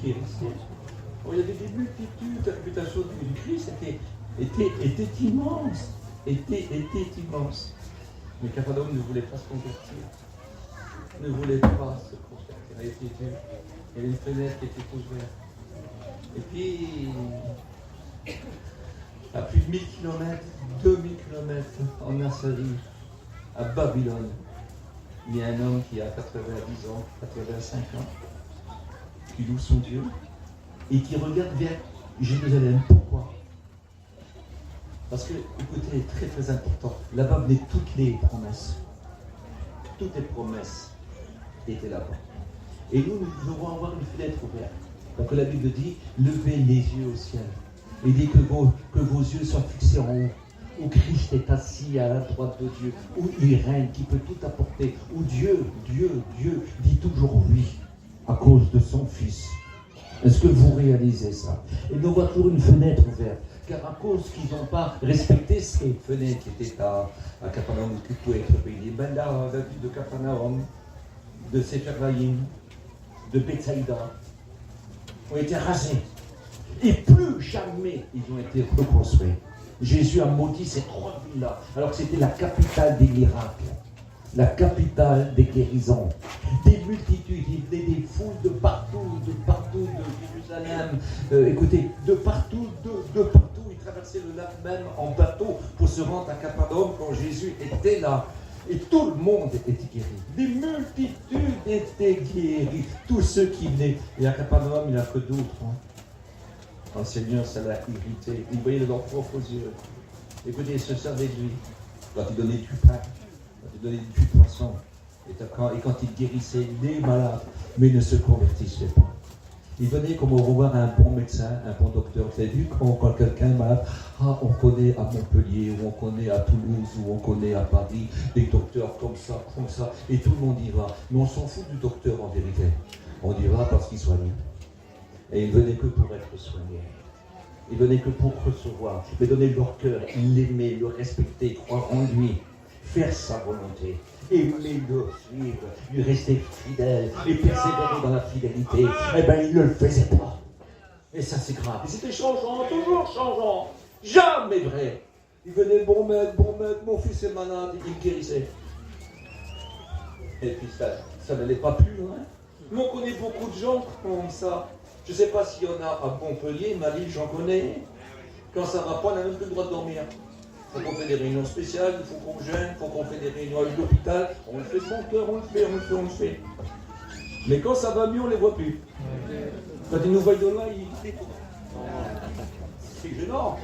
guérissait. Oh, il y avait des multitudes, la réputation du Christ était immense. Était immense. Mais Capharnaüm ne voulait pas se convertir. Ne voulait pas se convertir. Il y avait une fenêtre qui était ouverte. Et puis, à plus de 1000 km, 2000 km en Assyrie, à Babylone, il y a un homme qui a 90 ans, 85 ans, qui loue son Dieu et qui regarde vers Jérusalem. Pourquoi? Parce que, écoutez, très très important, là-bas venaient toutes les promesses. Toutes les promesses étaient là-bas. Et nous devons avoir une fenêtre ouverte. Donc la Bible dit, levez les yeux au ciel. Et dit que vos yeux soient fixés en haut. Où Christ est assis à la droite de Dieu. Où il règne, qui peut tout apporter. Où Dieu dit toujours oui, à cause de son Fils. Est-ce que vous réalisez ça? Et nous avons toujours une fenêtre ouverte. Car à cause qu'ils n'ont pas respecté ces fenêtres qui étaient à Capharnaüm, qui pouvaient être payées, ben là, la ville de Capharnaüm, de Sepharvaïm, de Bethsaïda, ont été rasés. Et plus jamais ils ont été reconstruits. Jésus a maudit ces trois villes-là, alors que c'était la capitale des miracles, la capitale des guérisons. Des multitudes, il venait des foules de partout, de Jérusalem, écoutez, de partout, ils traversaient le lac même en bateau pour se rendre à Capharnaüm quand Jésus était là. Et tout le monde était guéri. Des multitudes étaient guéries. Tous ceux qui venaient. Et à Capharnaüm, il n'y a que d'autres. Le Seigneur, ça l'a irrité. Ils voyaient de leurs propres yeux. Écoutez, ils se servaient de lui. Quand il donnait du pain, quand il donnait du poisson, et quand il guérissait les malades, mais ils ne se convertissaient pas. Ils venaient comme au revoir à un bon médecin, un bon docteur. Vous avez vu quand quelqu'un est malade, on connaît à Montpellier, ou on connaît à Toulouse, ou on connaît à Paris, des docteurs comme ça, et tout le monde y va. Mais on s'en fout du docteur en vérité. On y va parce qu'il soigne. Et ils venaient que pour être soignés. Ils venaient que pour recevoir, mais donner leur cœur, l'aimer, le respecter, croire en lui, faire sa volonté, aimer le suivre, lui rester fidèle et persévérer dans la fidélité. Eh bien, ils ne le faisaient pas. Et ça, c'est grave. Et c'était changeant, toujours changeant. Jamais vrai. Ils venaient, bon maître, mon fils est malade, il me guérissait. Et puis ça n'allait pas plus loin. Mais on connaît beaucoup de gens comme ça. Je ne sais pas s'il y en a à Montpellier, ma ville, j'en connais. Quand ça ne va pas, on n'a même plus le droit de dormir. Il faut qu'on fait des réunions spéciales, il faut qu'on gêne, il faut qu'on fait des réunions à l'hôpital. On le fait de bon cœur, on le fait. Mais quand ça va mieux, on ne les voit plus. Quand ils nous voient de loin, ils détournent. C'est gênant.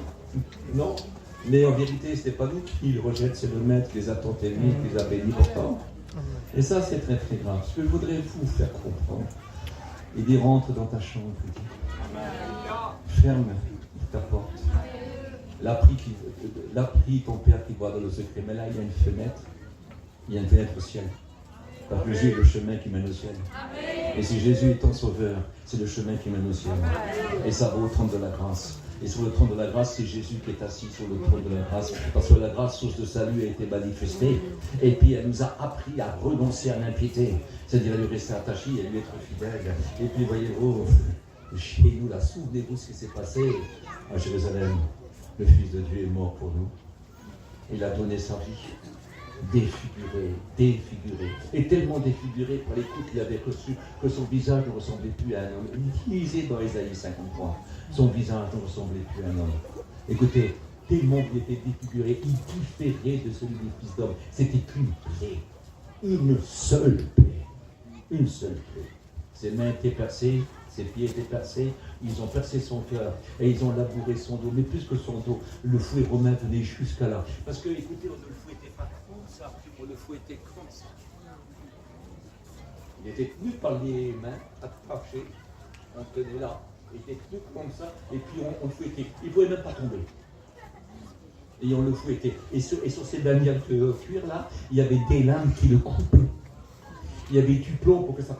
Non. Mais en vérité, ce n'est pas nous qui les rejettent, c'est le maître qui les a tentés, lui, qui les a bénis pourtant. Et ça, c'est très très grave. Ce que je voudrais vous faire comprendre, il dit rentre dans ta chambre, petit. Ferme ta porte. L'a pris ton Père qui voit dans le secret. Mais là, il y a une fenêtre. Il y a une fenêtre au ciel. Parce que Jésus est le chemin qui mène au ciel. Et si Jésus est ton sauveur, c'est le chemin qui mène au ciel. Et ça va au trône de la grâce. Et sur le trône de la grâce, c'est Jésus qui est assis sur le trône de la grâce. Parce que la grâce, source de salut, a été manifestée. Et puis, elle nous a appris à renoncer à l'impiété. C'est-à-dire à lui rester attaché, à lui être fidèle. Et puis, voyez-vous, chez nous, là, souvenez-vous ce qui s'est passé à Jérusalem. Le Fils de Dieu est mort pour nous. Il a donné sa vie. Défiguré. Et tellement défiguré par les coups qu'il avait reçus que son visage ne ressemblait plus à un homme. Lisez dans Ésaïe 53. Son visage ne ressemblait plus à un homme. Écoutez, tellement il était défiguré, il différait de celui du Fils d'homme. C'était une plaie. Une seule plaie. Une seule plaie. Ses mains étaient percées, ses pieds étaient percés, ils ont percé son cœur et ils ont labouré son dos. Mais plus que son dos, le fouet romain venait jusqu'à là. Parce que, écoutez, on ne le fouettait pas comme ça, on le fouettait comme ça. Il était tenu par les mains, attachées, on tenait là. Il était tenu comme ça, et puis on le fouettait. Il ne pouvait même pas tomber. Et on le fouettait. Et sur ces bannières de cuir là, il y avait des lames qui le coupaient. Il y avait du plomb pour que ça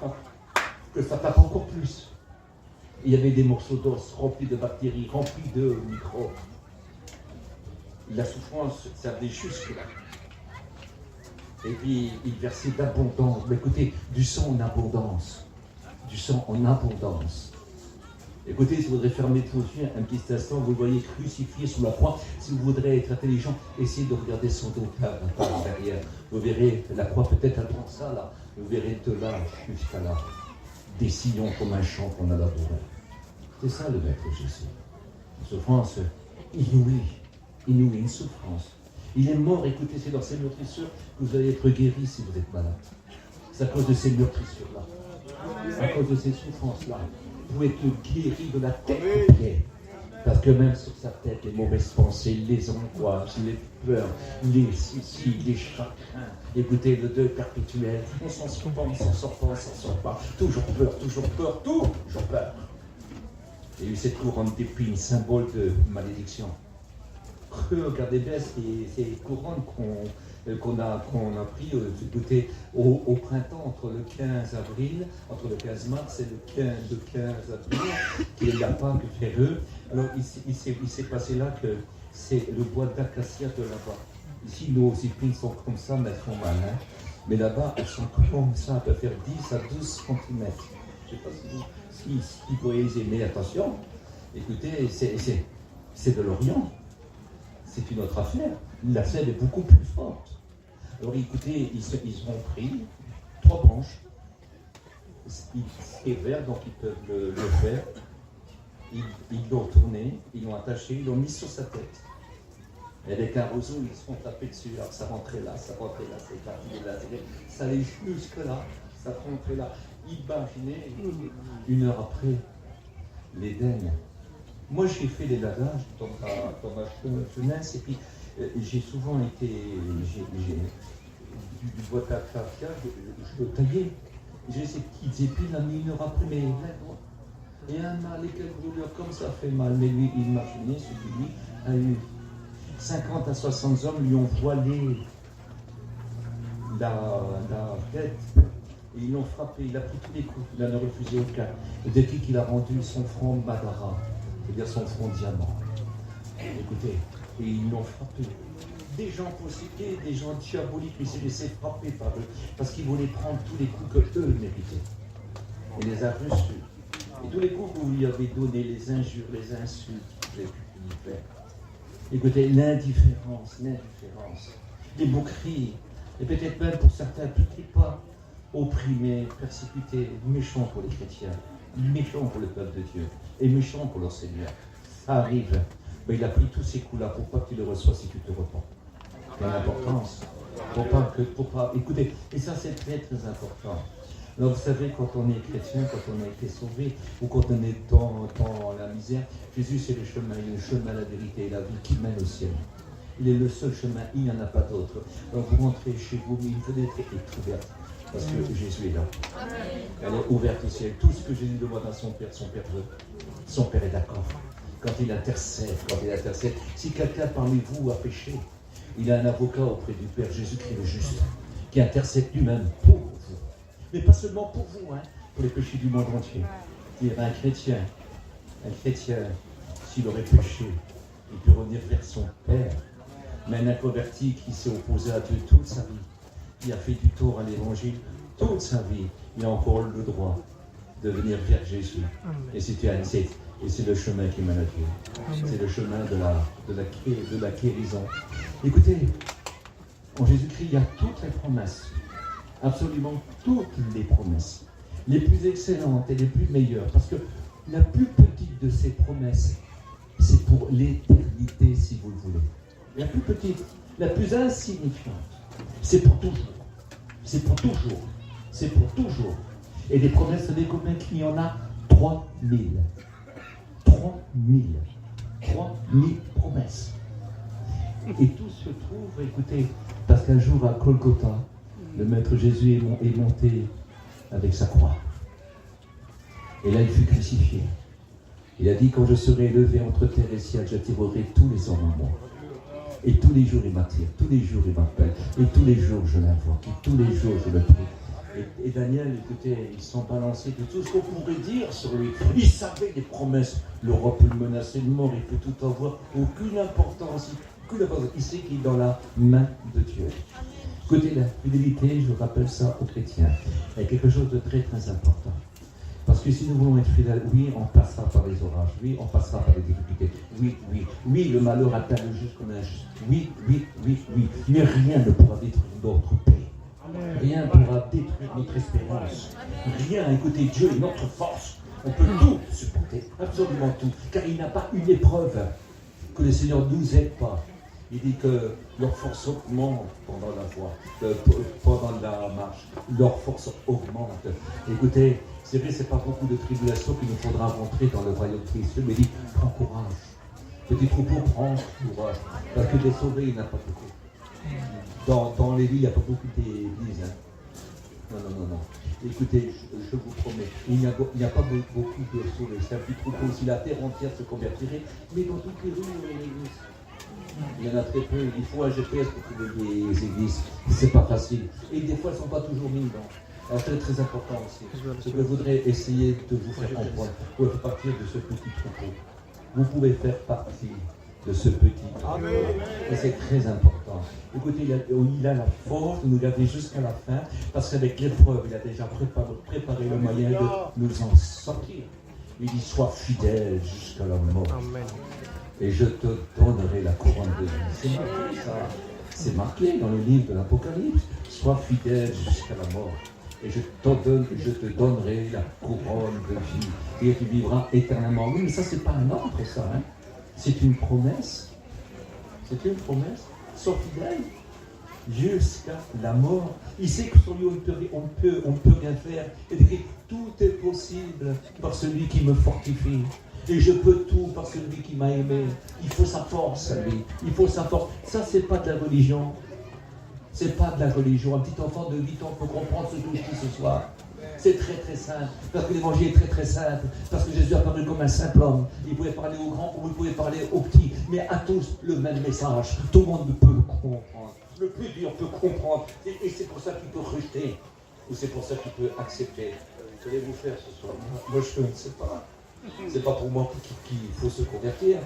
tape encore plus. Il y avait des morceaux d'os remplis de bactéries, remplis de microbes. La souffrance, ça venait jusque là. Et puis, il versait d'abondance. Mais écoutez, du sang en abondance. Du sang en abondance. Écoutez, si vous voudrez fermer vos yeux un petit instant, vous le voyez crucifié sous la croix. Si vous voudrez être intelligent, essayez de regarder son dos par derrière. Vous verrez la croix peut-être avant ça, là. Vous verrez de là jusqu'à là. Des sillons comme un champ qu'on a labouré. C'est ça le Maître Jésus. Une souffrance inouïe, une souffrance. Il est mort, écoutez, c'est dans ces meurtrissures que vous allez être guéri si vous êtes malade. C'est à cause de ces meurtrissures-là. À cause de ces souffrances-là. Vous pouvez être guéri de la tête aux pieds. Parce que même sur sa tête, les mauvaises pensées, les angoisses, les peurs, les soucis, les chagrins. Écoutez, le deuil perpétuel. On s'en sort pas, on s'en sort pas, on s'en sort pas. Toujours peur, toujours peur. Il y a eu cette couronne d'épines, symbole de malédiction. Regardez bien ces couronnes qu'on a pris écoutez, au printemps, entre le 15 avril, entre le 15 mars et le 15 avril, qui est la Pâque Ferreux. Alors il s'est passé là que c'est le bois d'acacia de là-bas. Ici, nos épines sont comme ça, mais elles font mal. Hein. Mais là-bas, elles sont comme ça, elles peuvent faire 10 à 12 cm. Je ne sais pas si vous pourriez les aimer, attention. Écoutez, c'est de l'Orient. C'est une autre affaire. La sève est beaucoup plus forte. Alors écoutez, ils ont pris 3 branches. C'est vert, donc ils peuvent le faire. Ils l'ont tourné, ils l'ont attaché, ils l'ont mis sur sa tête. Et avec un roseau, ils se sont tapés dessus. Alors ça rentrait là, c'est parti de là. Ça allait jusque là, ça rentrait là. Imaginez, 1 heure après, l'Éden. Moi, j'ai fait les lavages dans ma jeunesse, et puis j'ai souvent été, du bois d'acacia, je le taillais. J'ai ces petites épines, là, mais 1 heure après, mes lèvres. Et un mal, et quelle douleur, comme ça fait mal. Mais lui, imaginez, celui-là a eu 50 à 60 hommes lui ont voilé la tête. Et ils l'ont frappé, il a pris tous les coups, il n'en a refusé aucun. Et depuis qu'il a rendu son front Madara, c'est-à-dire son front diamant. Écoutez, et ils l'ont frappé. Des gens possédés, des gens diaboliques, mais il s'est laissé frapper par eux, parce qu'ils voulaient prendre tous les coups que eux méritaient. Il les a reçus. Et tous les coups que vous lui avez donnés, les injures, les insultes, vous avez pu y faire. Écoutez, l'indifférence, les moqueries, et peut-être même pour certains, petits pas, opprimés, persécutés, méchants pour les chrétiens, méchants pour le peuple de Dieu, et méchants pour leur Seigneur. Ça arrive. Mais il a pris tous ces coups-là pour pas que tu le reçois si tu te repens. C'est l'importance. Pour pas. Écoutez, et ça c'est très très important. Alors vous savez, quand on est chrétien, quand on a été sauvé, ou quand on est dans la misère, Jésus c'est le chemin, la vérité et la vie qui mène au ciel. Il est le seul chemin, il n'y en a pas d'autre. Donc vous rentrez chez vous, mais une fenêtre est ouverte. Parce que Jésus est là. Elle est ouverte au ciel. Tout ce que Jésus demande à son Père veut. Son Père est d'accord. Quand il intercède, si quelqu'un parmi vous a péché, il a un avocat auprès du Père, Jésus-Christ le juste, qui intercède lui-même pour vous. Mais pas seulement pour vous, hein, pour les péchés du monde entier. Un chrétien, s'il aurait péché, il peut revenir vers son Père. Mais un inconverti qui s'est opposé à Dieu toute sa vie, qui a fait du tort à l'évangile toute sa vie, il a encore le droit de venir vers Jésus. Et c'est le chemin qui mène à Dieu. C'est le chemin de la guérison. Écoutez, en Jésus-Christ, il y a toutes les promesses. Absolument toutes les promesses. Les plus excellentes et les plus meilleures. Parce que la plus petite de ces promesses, c'est pour l'éternité, si vous le voulez. La plus petite, la plus insignifiante, c'est pour toujours. C'est pour toujours. C'est pour toujours. Et les promesses, vous savez combien qu'il y en a? 3000. 3000 promesses. Et tout se trouve, écoutez, parce qu'un jour à Golgotha, le Maître Jésus est monté avec sa croix. Et là, il fut crucifié. Il a dit, quand je serai élevé entre terre et ciel, j'attirerai tous les hommes en moi. Et tous les jours, il m'attire, tous les jours, il m'appelle, et tous les jours, je l'invoque, et tous les jours, je le prie. Et Daniel, écoutez, ils sont balancés de tout ce qu'on pourrait dire sur lui. Il savait les promesses. L'Europe peut le menacer de mort, il peut tout avoir, aucune importance. Il sait qu'il est dans la main de Dieu. Écoutez, la fidélité, je rappelle ça aux chrétiens, est quelque chose de très très important. Parce que si nous voulons être fidèles, oui, on passera par les orages, oui, on passera par les difficultés, oui, le malheur atteint le juste comme injuste, oui, mais rien ne pourra détruire notre paix. Rien ne pourra détruire notre espérance. Rien, écoutez, Dieu est notre force. On peut tout supporter, absolument tout, car il n'y a pas une épreuve que le Seigneur ne nous aide pas. Il dit que leur force augmente pendant la voie, pendant la marche. Leur force augmente. Écoutez, c'est vrai, ce n'est pas beaucoup de tribulations qu'il nous faudra rentrer dans le royaume de Christ. Mais il dit, prends courage. Petit troupeau, prends courage. Parce que des sauvés, il n'y en a pas beaucoup. Dans les villes, il n'y a pas beaucoup d'églises. Hein. Non. Écoutez, je vous promets, il n'y a pas beaucoup de sauvés. C'est un petit troupeau. Si la terre entière se convertirait, mais dans toutes les rues, il y a une église. Il y en a très peu. Il faut un GPS pour trouver des églises. C'est pas facile. Et des fois, elles ne sont pas toujours mises dans. Alors, c'est très important aussi. Ce que je voudrais essayer de vous faire comprendre. Vous pouvez partir de ce petit troupeau. Vous pouvez faire partie de ce petit troupeau. Et c'est très important. Écoutez, il a la force de nous garder jusqu'à la fin, parce qu'avec l'épreuve, il a déjà préparé le moyen de nous en sortir. Il dit, sois fidèle jusqu'à la mort. Amen. Et je te donnerai la couronne de vie. C'est marqué ça. C'est marqué dans le livre de l'Apocalypse. Sois fidèle jusqu'à la mort. Et je te donnerai la couronne de vie. Et tu vivras éternellement. Oui, mais ça, c'est pas un ordre, ça. Hein? C'est une promesse. C'est une promesse. Sois fidèle jusqu'à la mort. Il sait que sur lui, on peut rien faire. Et il dit, tout est possible par celui qui me fortifie. Et je peux tout par celui qui m'a aimé. Il faut sa force à lui. Il faut sa force. Ça, c'est pas de la religion. C'est pas de la religion. Un petit enfant de 8 ans peut comprendre ce que je dis ce soir. C'est très très simple. Parce que l'évangile est très très simple. Parce que Jésus a parlé comme un simple homme. Il pouvait parler aux grands comme il pouvait parler aux petits. Mais à tous le même message. Tout le monde peut comprendre. Le plus dur peut comprendre. Et c'est pour ça qu'il peut rejeter. Ou c'est pour ça qu'il peut accepter. Qu'allez-vous faire ce soir? Moi je ne sais pas. C'est pas pour moi qu'il faut se convertir.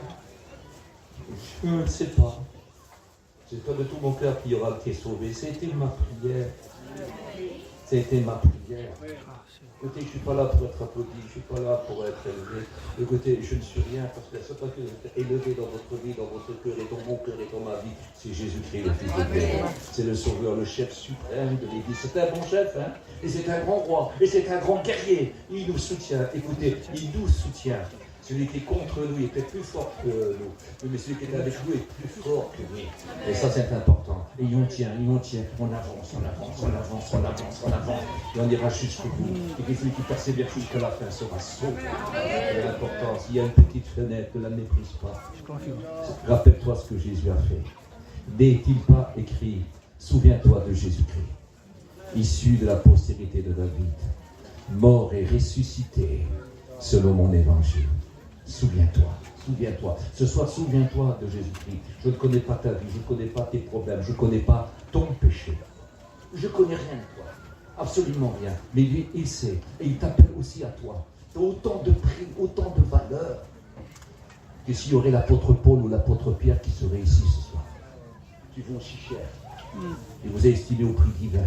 Je ne sais pas. J'espère de tout mon cœur qu'il y aura qui est sauvé. C'était ma prière. C'était ma prière. Écoutez, je ne suis pas là pour être applaudi, je ne suis pas là pour être élevé. Écoutez, je ne suis rien parce que la seule chose que vous êtes élevé dans votre vie, dans votre cœur et dans mon cœur et dans ma vie, c'est Jésus-Christ, le Fils de Dieu. C'est le Sauveur, le chef suprême de l'Église. C'est un bon chef, hein? Et c'est un grand roi, et c'est un grand guerrier. Il nous soutient. Écoutez, il nous soutient. Celui qui est contre nous était plus fort que nous. Mais celui qui est avec nous est plus fort que nous. Et ça, c'est important. Et on tient. On avance. Et on ira jusqu'au bout. Et celui qui persévère jusqu'à la fin sera sauvé. C'est l'importance. Il y a une petite fenêtre, ne la méprise pas. Rappelle-toi ce que Jésus a fait. N'est-il pas écrit, souviens-toi de Jésus-Christ, issu de la postérité de David, mort et ressuscité selon mon évangile. Souviens-toi. Ce soir, souviens-toi de Jésus-Christ. Je ne connais pas ta vie, je ne connais pas tes problèmes, je ne connais pas ton péché. Je ne connais rien de toi, absolument rien. Mais lui, il sait. Et il t'appelle aussi à toi. Tu as autant de prix, autant de valeur que s'il y aurait l'apôtre Paul ou l'apôtre Pierre qui serait ici ce soir. Qui vont si cher. Et vous avez estimé au prix divin.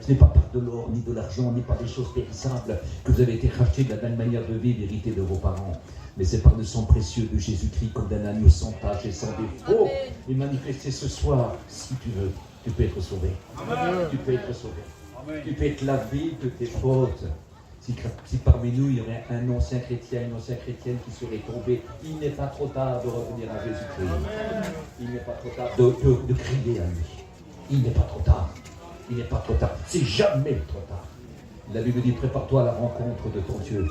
Ce n'est pas par de l'or, ni de l'argent, ni par des choses périssables que vous avez été rachetés de la même manière de vivre héritée de vos parents. Mais c'est par le sang précieux de Jésus-Christ comme d'un agneau sans tache et sans défaut. Et manifesté ce soir, si tu veux, tu peux être sauvé. Amen. Tu peux être sauvé. Amen. Tu peux être lavé de tes fautes. Si parmi nous, il y aurait un ancien chrétien, une ancienne chrétienne qui serait tombée, il n'est pas trop tard de revenir à Jésus-Christ. Il n'est pas trop tard de crier à lui. Il n'est pas trop tard. Il n'est pas trop tard. C'est jamais trop tard. La Bible dit, prépare-toi à la rencontre de ton Dieu.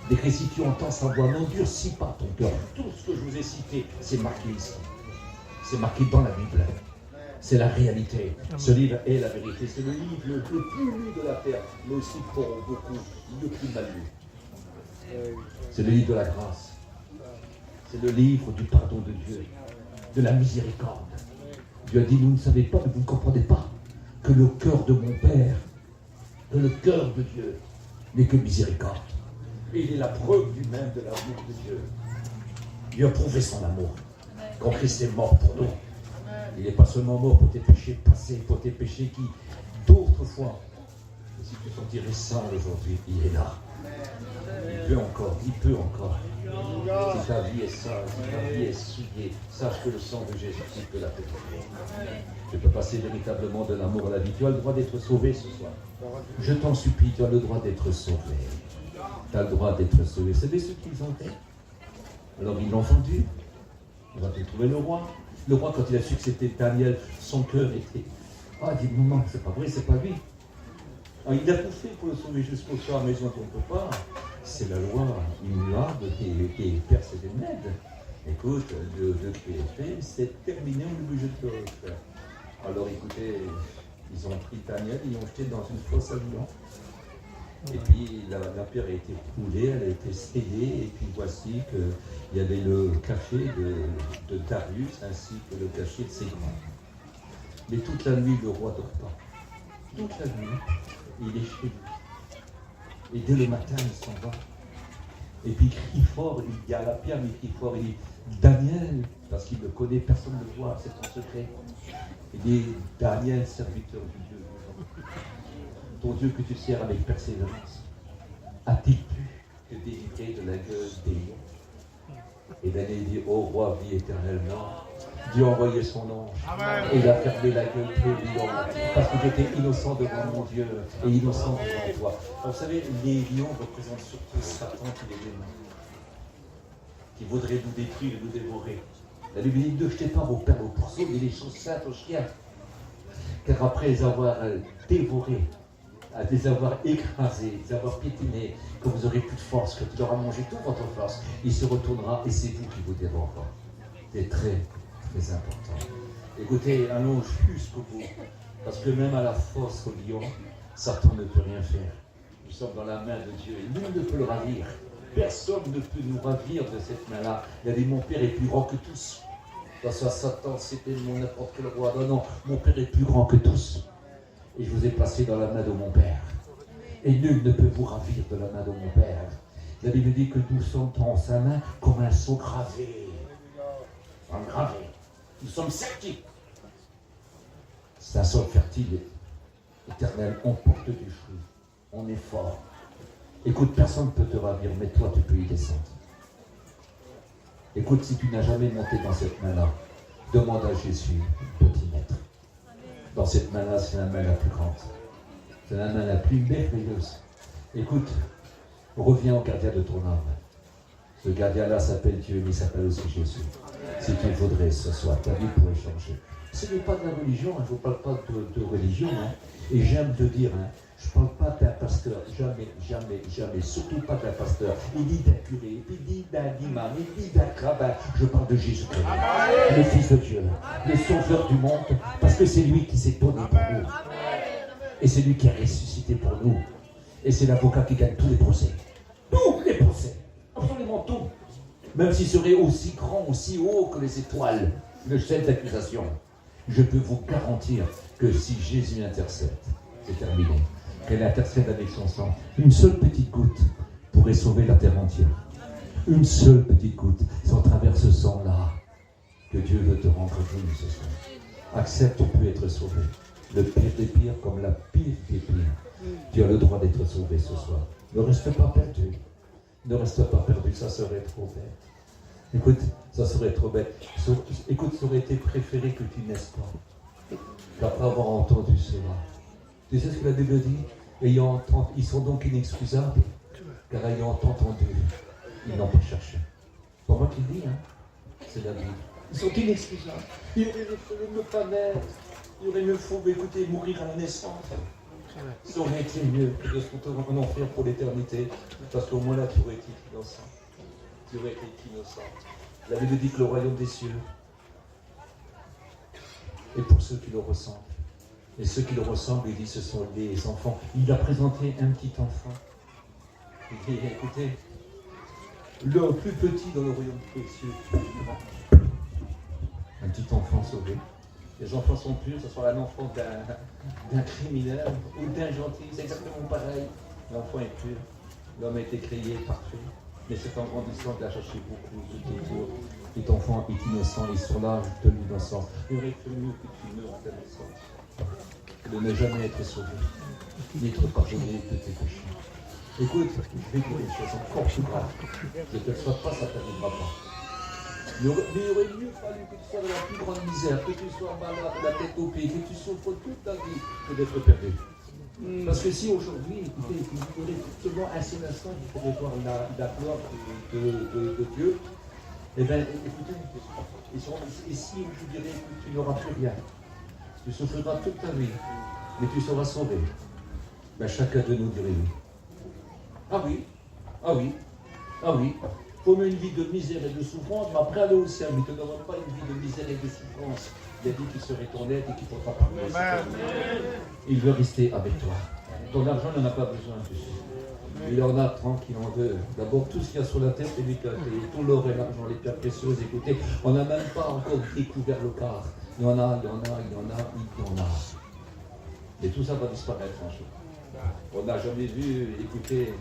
Dès que si tu entends sa voix, n'endurcis pas ton cœur. Tout ce que je vous ai cité, c'est marqué ici. C'est marqué dans la Bible. C'est la réalité. Ce livre est la vérité. C'est le livre le plus lu de la terre, mais aussi pour beaucoup le plus mal lu. C'est le livre de la grâce. C'est le livre du pardon de Dieu, de la miséricorde. Dieu a dit, vous ne savez pas, vous ne comprenez pas que le cœur de mon Père, que le cœur de Dieu n'est que miséricorde. Et il est la preuve du même de l'amour de Dieu. Dieu a prouvé son amour. Quand Christ est mort pour nous, il n'est pas seulement mort pour tes péchés passés, pour tes péchés qui, d'autres fois, si tu te sentirais saint aujourd'hui, il est là. Il peut encore, il peut encore. Si ta vie est sale, si ta vie est souillée, sache que le sang de Jésus-Christ peut la purifier. Tu peux passer véritablement de l'amour à la vie. Tu as le droit d'être sauvé ce soir. Je t'en supplie, tu as le droit d'être sauvé. Tu as le droit d'être sauvé. Vous savez ce qu'ils ont fait? Alors ils l'ont vendu. Il va te trouver le roi. Le roi, quand il a su que c'était Daniel, son cœur était... Ah, il dit, non, c'est pas vrai, c'est pas lui. Alors, il a tout fait pour le sauver jusqu'au soir, mais on ne peut pas. C'est la loi immuable qui perce des Mèdes. Écoute, de qui est fait, c'est terminé, on est obligé de le refaire. Alors écoutez, ils ont pris Daniel, ils l'ont jeté dans une fosse à lions. Et puis la pierre a été coulée, elle a été scellée, et puis voici qu'il y avait le cachet de Darius ainsi que le cachet de ses grands. Mais toute la nuit, le roi ne dort pas. Toute la nuit, il est chez lui. Et dès le matin, il s'en va. Et puis il crie fort, il y a la pierre, mais il crie fort, il dit Daniel, parce qu'il le connaît, personne ne le voit, c'est en secret. Il dit Daniel, serviteur du Dieu. Ton Dieu que tu sers avec persévérance, a-t-il pu te délivrer de la gueule des lions? Et Daniel dit, ô roi, vie éternellement, Dieu a envoyé son ange, et il a fermé la gueule des lions, parce que j'étais innocent devant mon Dieu, et innocent devant toi. Alors, vous savez, les lions représentent surtout Satan qui les démons, qui voudrait nous détruire et nous dévorer. La Bible dit, ne jetez pas vos perles aux pourceaux, mais les choses saintes aux chiens. Car après les avoir dévorés, à les avoir écrasés, les avoir piétinés, que vous aurez plus de force, que tu auras mangé toute votre force, il se retournera et c'est vous qui vous dévorera. C'est très, très important. Écoutez, allons jusqu'au bout, parce que même à la fosse au lion, Satan ne peut rien faire. Nous sommes dans la main de Dieu et nul ne peut le ravir. Personne ne peut nous ravir de cette main-là. Il a dit, mon Père est plus grand que tous. Dans soit Satan, c'était n'importe quel roi. Non, non, mon Père est plus grand que tous. Et je vous ai placé dans la main de mon Père. Et nul ne peut vous ravir de la main de mon Père. La Bible dit que nous sommes dans sa main comme un sceau gravé. Engravé. Nous sommes sceptiques. C'est un sol fertile, éternel. On porte du fruit. On est fort. Écoute, personne ne peut te ravir, mais toi, tu peux y descendre. Écoute, si tu n'as jamais monté dans cette main-là, demande à Jésus de t'y mettre. Dans cette main-là, c'est la main la plus grande. C'est la main la plus merveilleuse. Écoute, reviens au gardien de ton âme. Ce gardien-là s'appelle Dieu, mais il s'appelle aussi Jésus. Si tu voudrais ce soir, ta vie pourrait changer. Ce n'est pas de la religion, je ne vous parle pas de religion. Et j'aime te dire, je ne parle pas d'un pasteur, jamais, surtout pas d'un pasteur, il dit d'un curé, il dit d'un imam, il dit d'un rabbin. Je parle de Jésus-Christ, le Fils de Dieu, le Sauveur du monde, parce que c'est lui qui s'est donné pour nous. Et c'est lui qui a ressuscité pour nous. Et c'est l'avocat qui gagne tous les procès. Tous les procès, absolument tout. Même s'il serait aussi grand, aussi haut que les étoiles, le chef d'accusation. Je peux vous garantir que si Jésus intercède, c'est terminé. Qu'elle intercède avec son sang. Une seule petite goutte pourrait sauver la terre entière. Une seule petite goutte. C'est à travers ce sang-là que Dieu veut te rendre digne ce soir. Accepte, tu peux être sauvé. Le pire des pires comme la pire des pires. Tu as le droit d'être sauvé ce soir. Ne reste pas perdu. Ne reste pas perdu, ça serait trop bête. Écoute, ça serait trop bête. Écoute, ça aurait été préféré que tu naisses pas. Qu'après avoir entendu cela. Tu sais ce que la Bible dit? Ils sont donc inexcusables, car ayant entendu, ils n'ont pas cherché. C'est pas moi qui le dis, c'est la Bible. Ils sont inexcusables. Ils auraient mieux pas naître. Ils auraient mieux écouter, mourir à la naissance. Ça aurait été mieux que de se retrouver en enfer pour l'éternité, parce qu'au moins là, tu aurais été innocent. Tu aurais été innocent. La Bible dit que le royaume des cieux est pour ceux qui le ressemblent. Et ceux qui le ressemblent, il dit, ce sont les enfants. Il a présenté un petit enfant. Il dit, écoutez, le plus petit dans le royaume des cieux, un petit enfant sauvé. Les enfants sont purs, ce soit l'enfant d'un criminel ou d'un gentil, c'est exactement pareil. L'enfant est pur, l'homme a été créé parfait, mais c'est en grandissant qu'il a cherché beaucoup tout autour. Cet enfant est innocent, il est sur l'âge de l'innocence. Il aurait fallu mieux que tu meurs à ta naissance, que de ne jamais être sauvé, d'être pardonné de tes péchés. Écoute, je vais dire une chose encore plus grave. Je ne te le souhaite pas, ça ne t'arrivera pas. Mais il aurait mieux fallu que tu sois dans la plus grande misère, que tu sois malade, la tête au pied, que tu souffres toute ta vie que d'être perdu. Parce que si aujourd'hui, écoutez, vous aurez seulement un seul instant, vous pourrez voir la gloire de Dieu, eh bien, écoutez, et si je dirais que tu n'auras plus rien, tu souffriras toute ta vie, mais tu seras sauvé, ben chacun de nous dirait oui. Ah oui, ah oui, ah oui. Faut une vie de misère et de souffrance, mais après aller au ciel, mais tu n'auras pas une vie de misère et de souffrance. Il a dit qu'il serait ton aide et qu'il ne faudra pas plus. Il veut rester avec toi. Ton argent n'en a pas besoin, tu sais. Il en a tranquille, en veut. D'abord, tout ce qu'il y a sur la terre, c'est lui qui a payé. Tout l'or et l'argent, les pierres précieuses. Écoutez, on n'a même pas encore découvert le quart. Il y en a, il y en a, il y en a, il y en a. Et tout ça va disparaître un jour. On n'a jamais vu, écoutez,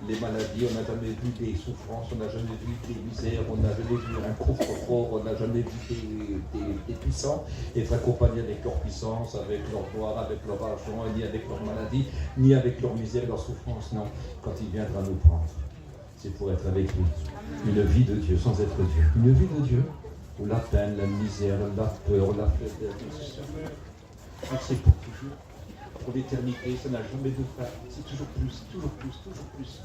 les maladies, on n'a jamais vu des souffrances, on n'a jamais vu des misères, on n'a jamais vu un coffre-fort, on n'a jamais vu des puissants être accompagnés avec leur puissance, avec leur gloire, avec leur argent, ni avec leur maladie, ni avec leur misère et leur souffrance. Non, quand il viendra nous prendre, c'est pour être avec lui. Une vie de Dieu sans être Dieu. Une vie de Dieu où la peine, la misère, la peur, la faiblesse, c'est pour toujours. Pour l'éternité, ça n'a jamais de fin. C'est toujours plus, toujours plus, toujours plus.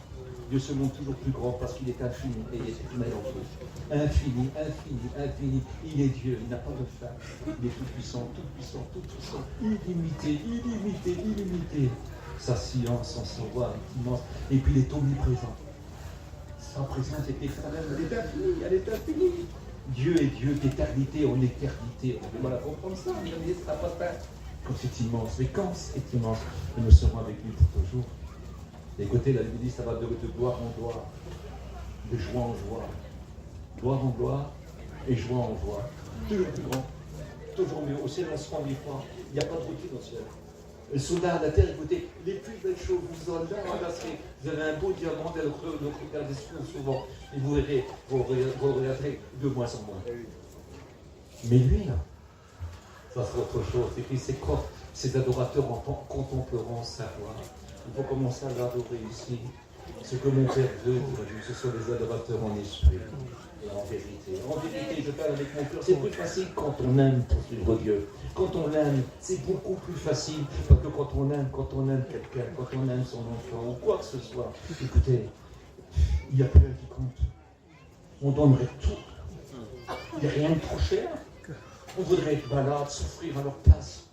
Dieu se montre toujours plus grand parce qu'il est infini et il est éternel en tout. Infini, infini, infini. Il est Dieu, il n'a pas de fin. Il est tout puissant, tout puissant, tout puissant. Illimité, illimité, illimité. Sa science, son savoir est immense. Et puis il est omniprésent. Sa présence est éternelle, elle est infinie, elle est infinie. Dieu est Dieu d'éternité en éternité. On peut mal comprendre ça, mais ça n'a pas de fin. Quand c'est immense, mais quand c'est immense, nous serons avec lui pour toujours. Écoutez, la Bible dit, ça va de gloire en gloire, de joie en joie, gloire en gloire et joie en joie. Toujours plus grand, toujours mieux. Au ciel, on se rend mille fois. Il n'y a pas de routine au ciel. Le soldat à la terre, écoutez, les plus belles choses vous en embrasserez. Vous avez un beau diamant, le regardez souvent, et vous verrez, vous regarderez de moins en moins. Mais lui, là, ça sera autre chose. Et puis c'est quoi? Ces adorateurs contempleront sa gloire. Il faut commencer à l'adorer ici. Ce que mon Père veut pour Dieu, ce sont les adorateurs en esprit et en vérité. En vérité, je parle avec mon cœur. C'est plus facile quand on aime pour suivre Dieu. Quand on l'aime, c'est beaucoup plus facile. Parce que quand on aime quelqu'un, quand on aime son enfant ou quoi que ce soit, écoutez, il n'y a plus rien qui compte. On donnerait tout. Il n'y a rien de trop cher. On voudrait être malade, souffrir à leur place.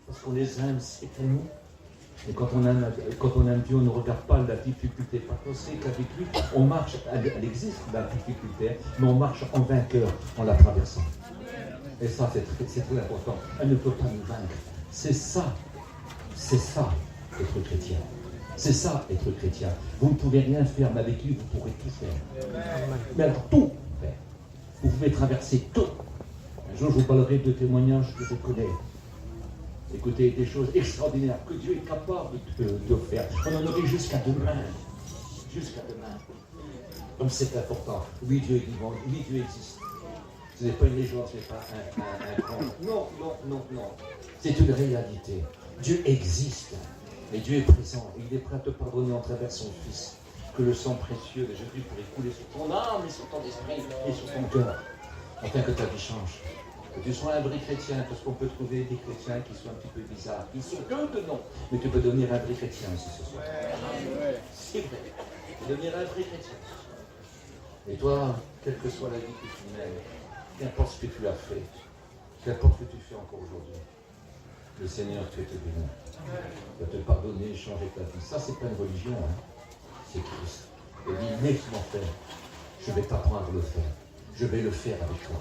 Parce qu'on les aime, c'est pour nous. Et quand on aime Dieu, on ne regarde pas la difficulté. Parce qu'on sait qu'avec lui, on marche, elle existe la difficulté, mais on marche en vainqueur en la traversant. Et ça, c'est très important. Elle ne peut pas nous vaincre. C'est ça, être chrétien. C'est ça, être chrétien. Vous ne pouvez rien faire, mais avec lui, vous pourrez tout faire. Mais tout faire. Vous pouvez traverser tout. Un jour, je vous parlerai de témoignages que je connais. Écoutez, des choses extraordinaires que Dieu est capable de faire. On en aurait jusqu'à demain. Jusqu'à demain. Comme c'est important. Oui, Dieu est vivant. Oui, Dieu existe. Ce n'est pas une légende, ce n'est pas un grand. Non, non, non, non. C'est une réalité. Dieu existe. Et Dieu est présent. Il est prêt à te pardonner en travers son Fils. Que le sang précieux de Jésus pourrait couler sur ton âme et sur ton esprit et sur ton cœur. Afin que ta vie change. Que tu sois un vrai chrétien, parce qu'on peut trouver des chrétiens qui sont un petit peu bizarres. Ils sont que de nom, mais tu peux devenir un vrai chrétien aussi ce soir. C'est vrai. Tu peux devenir un vrai chrétien. Et toi, quelle que soit la vie que tu mènes, qu'importe ce que tu as fait, qu'importe ce que tu fais encore aujourd'hui, le Seigneur te bénir. Il va te pardonner et changer ta vie. Ça, c'est pas une religion, hein. C'est Christ. Il dit, mais tu m'en fais. Je vais t'apprendre à le faire. Je vais le faire avec toi.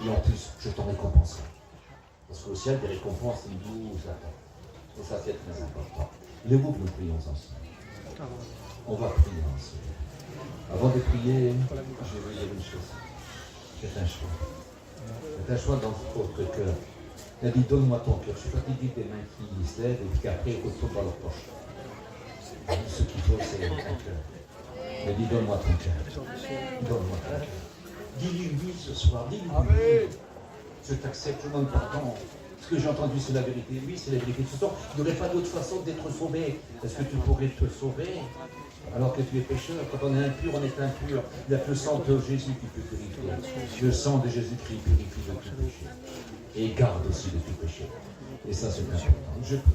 Et en plus, je t'en récompenserai. Parce qu'au ciel, des récompenses, il nous attend. Et ça, c'est très important. Lève-vous que nous prions ensemble. On va prier ensemble. Avant de prier, je vais dire une chose. C'est un choix. C'est un choix dans votre cœur. Il a dit, donne-moi ton cœur. Je suis fatigué des mains qui se lèvent et qui après retournent dans leur poche. Ce qu'il faut, c'est un cœur. Il a dit, donne-moi ton cœur. Donne-moi ton cœur. Dis-lui oui ce soir, dis-lui oui. Je t'accepte, je demande pardon. Ce que j'ai entendu, c'est la vérité. Oui, c'est la vérité. Ce soir, il n'y aurait pas d'autre façon d'être sauvé. Est-ce que tu pourrais te sauver? Alors que tu es pécheur, quand on est impur, on est impur. Il n'y a que le sang de Jésus qui peut purifier. Le sang de Jésus-Christ purifie de tout péché. Et garde aussi de tout péché. Et ça, c'est important. Je prie.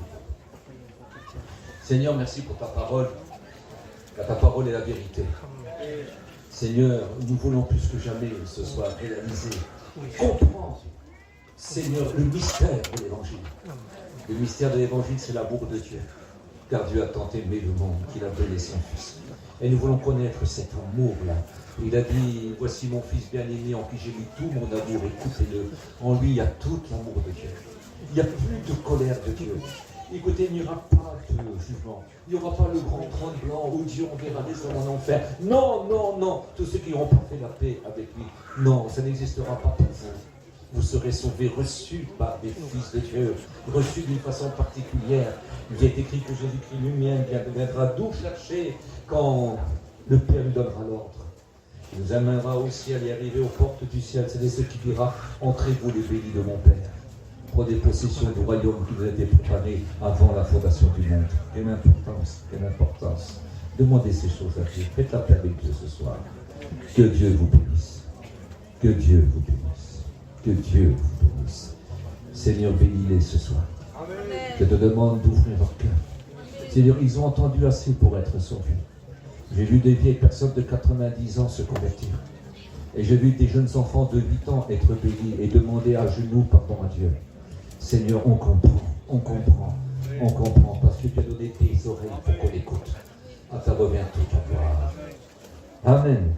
Seigneur, merci pour ta parole. Car ta parole est la vérité. Seigneur, nous voulons plus que jamais ce soit réalisé. Comprends, Seigneur, le mystère de l'Évangile. Le mystère de l'Évangile, c'est l'amour de Dieu. Car Dieu a tant aimé le monde qu'il a donné son Fils. Et nous voulons connaître cet amour-là. Il a dit, voici mon Fils bien-aimé en qui j'ai mis tout mon amour, écoutez-le. En lui, il y a tout l'amour de Dieu. Il n'y a plus de colère de Dieu. Écoutez, il n'y aura pas de jugement. Il n'y aura pas le grand trône blanc où Dieu enverra des hommes en enfer. Non, non, non. Tous ceux qui n'auront pas fait la paix avec lui. Non, ça n'existera pas pour vous. Vous serez sauvés, reçus par des fils de Dieu, reçus d'une façon particulière. Il est écrit que Jésus-Christ lui-même viendra d'où chercher quand le Père lui donnera l'ordre. Il nous amènera au ciel et arriver aux portes du ciel. C'est ce qui dira, entrez-vous les bénis de mon Père. Prenez possession du royaume qui vous a été préparé avant la fondation du monde. Quelle importance, quelle importance. Demandez ces choses à Dieu. Faites la paix avec Dieu ce soir. Que Dieu vous bénisse. Que Dieu vous bénisse. Que Dieu vous bénisse. Seigneur, bénis-les ce soir. Amen. Je te demande d'ouvrir leur cœur. Seigneur, ils ont entendu assez pour être sauvés. J'ai vu des vieilles personnes de 90 ans se convertir. Et j'ai vu des jeunes enfants de 8 ans être bénis et demander à genoux pardon à Dieu. Seigneur, on comprend, parce que tu as donné tes oreilles pour qu'on écoute. À ta revient toute la gloire. Amen.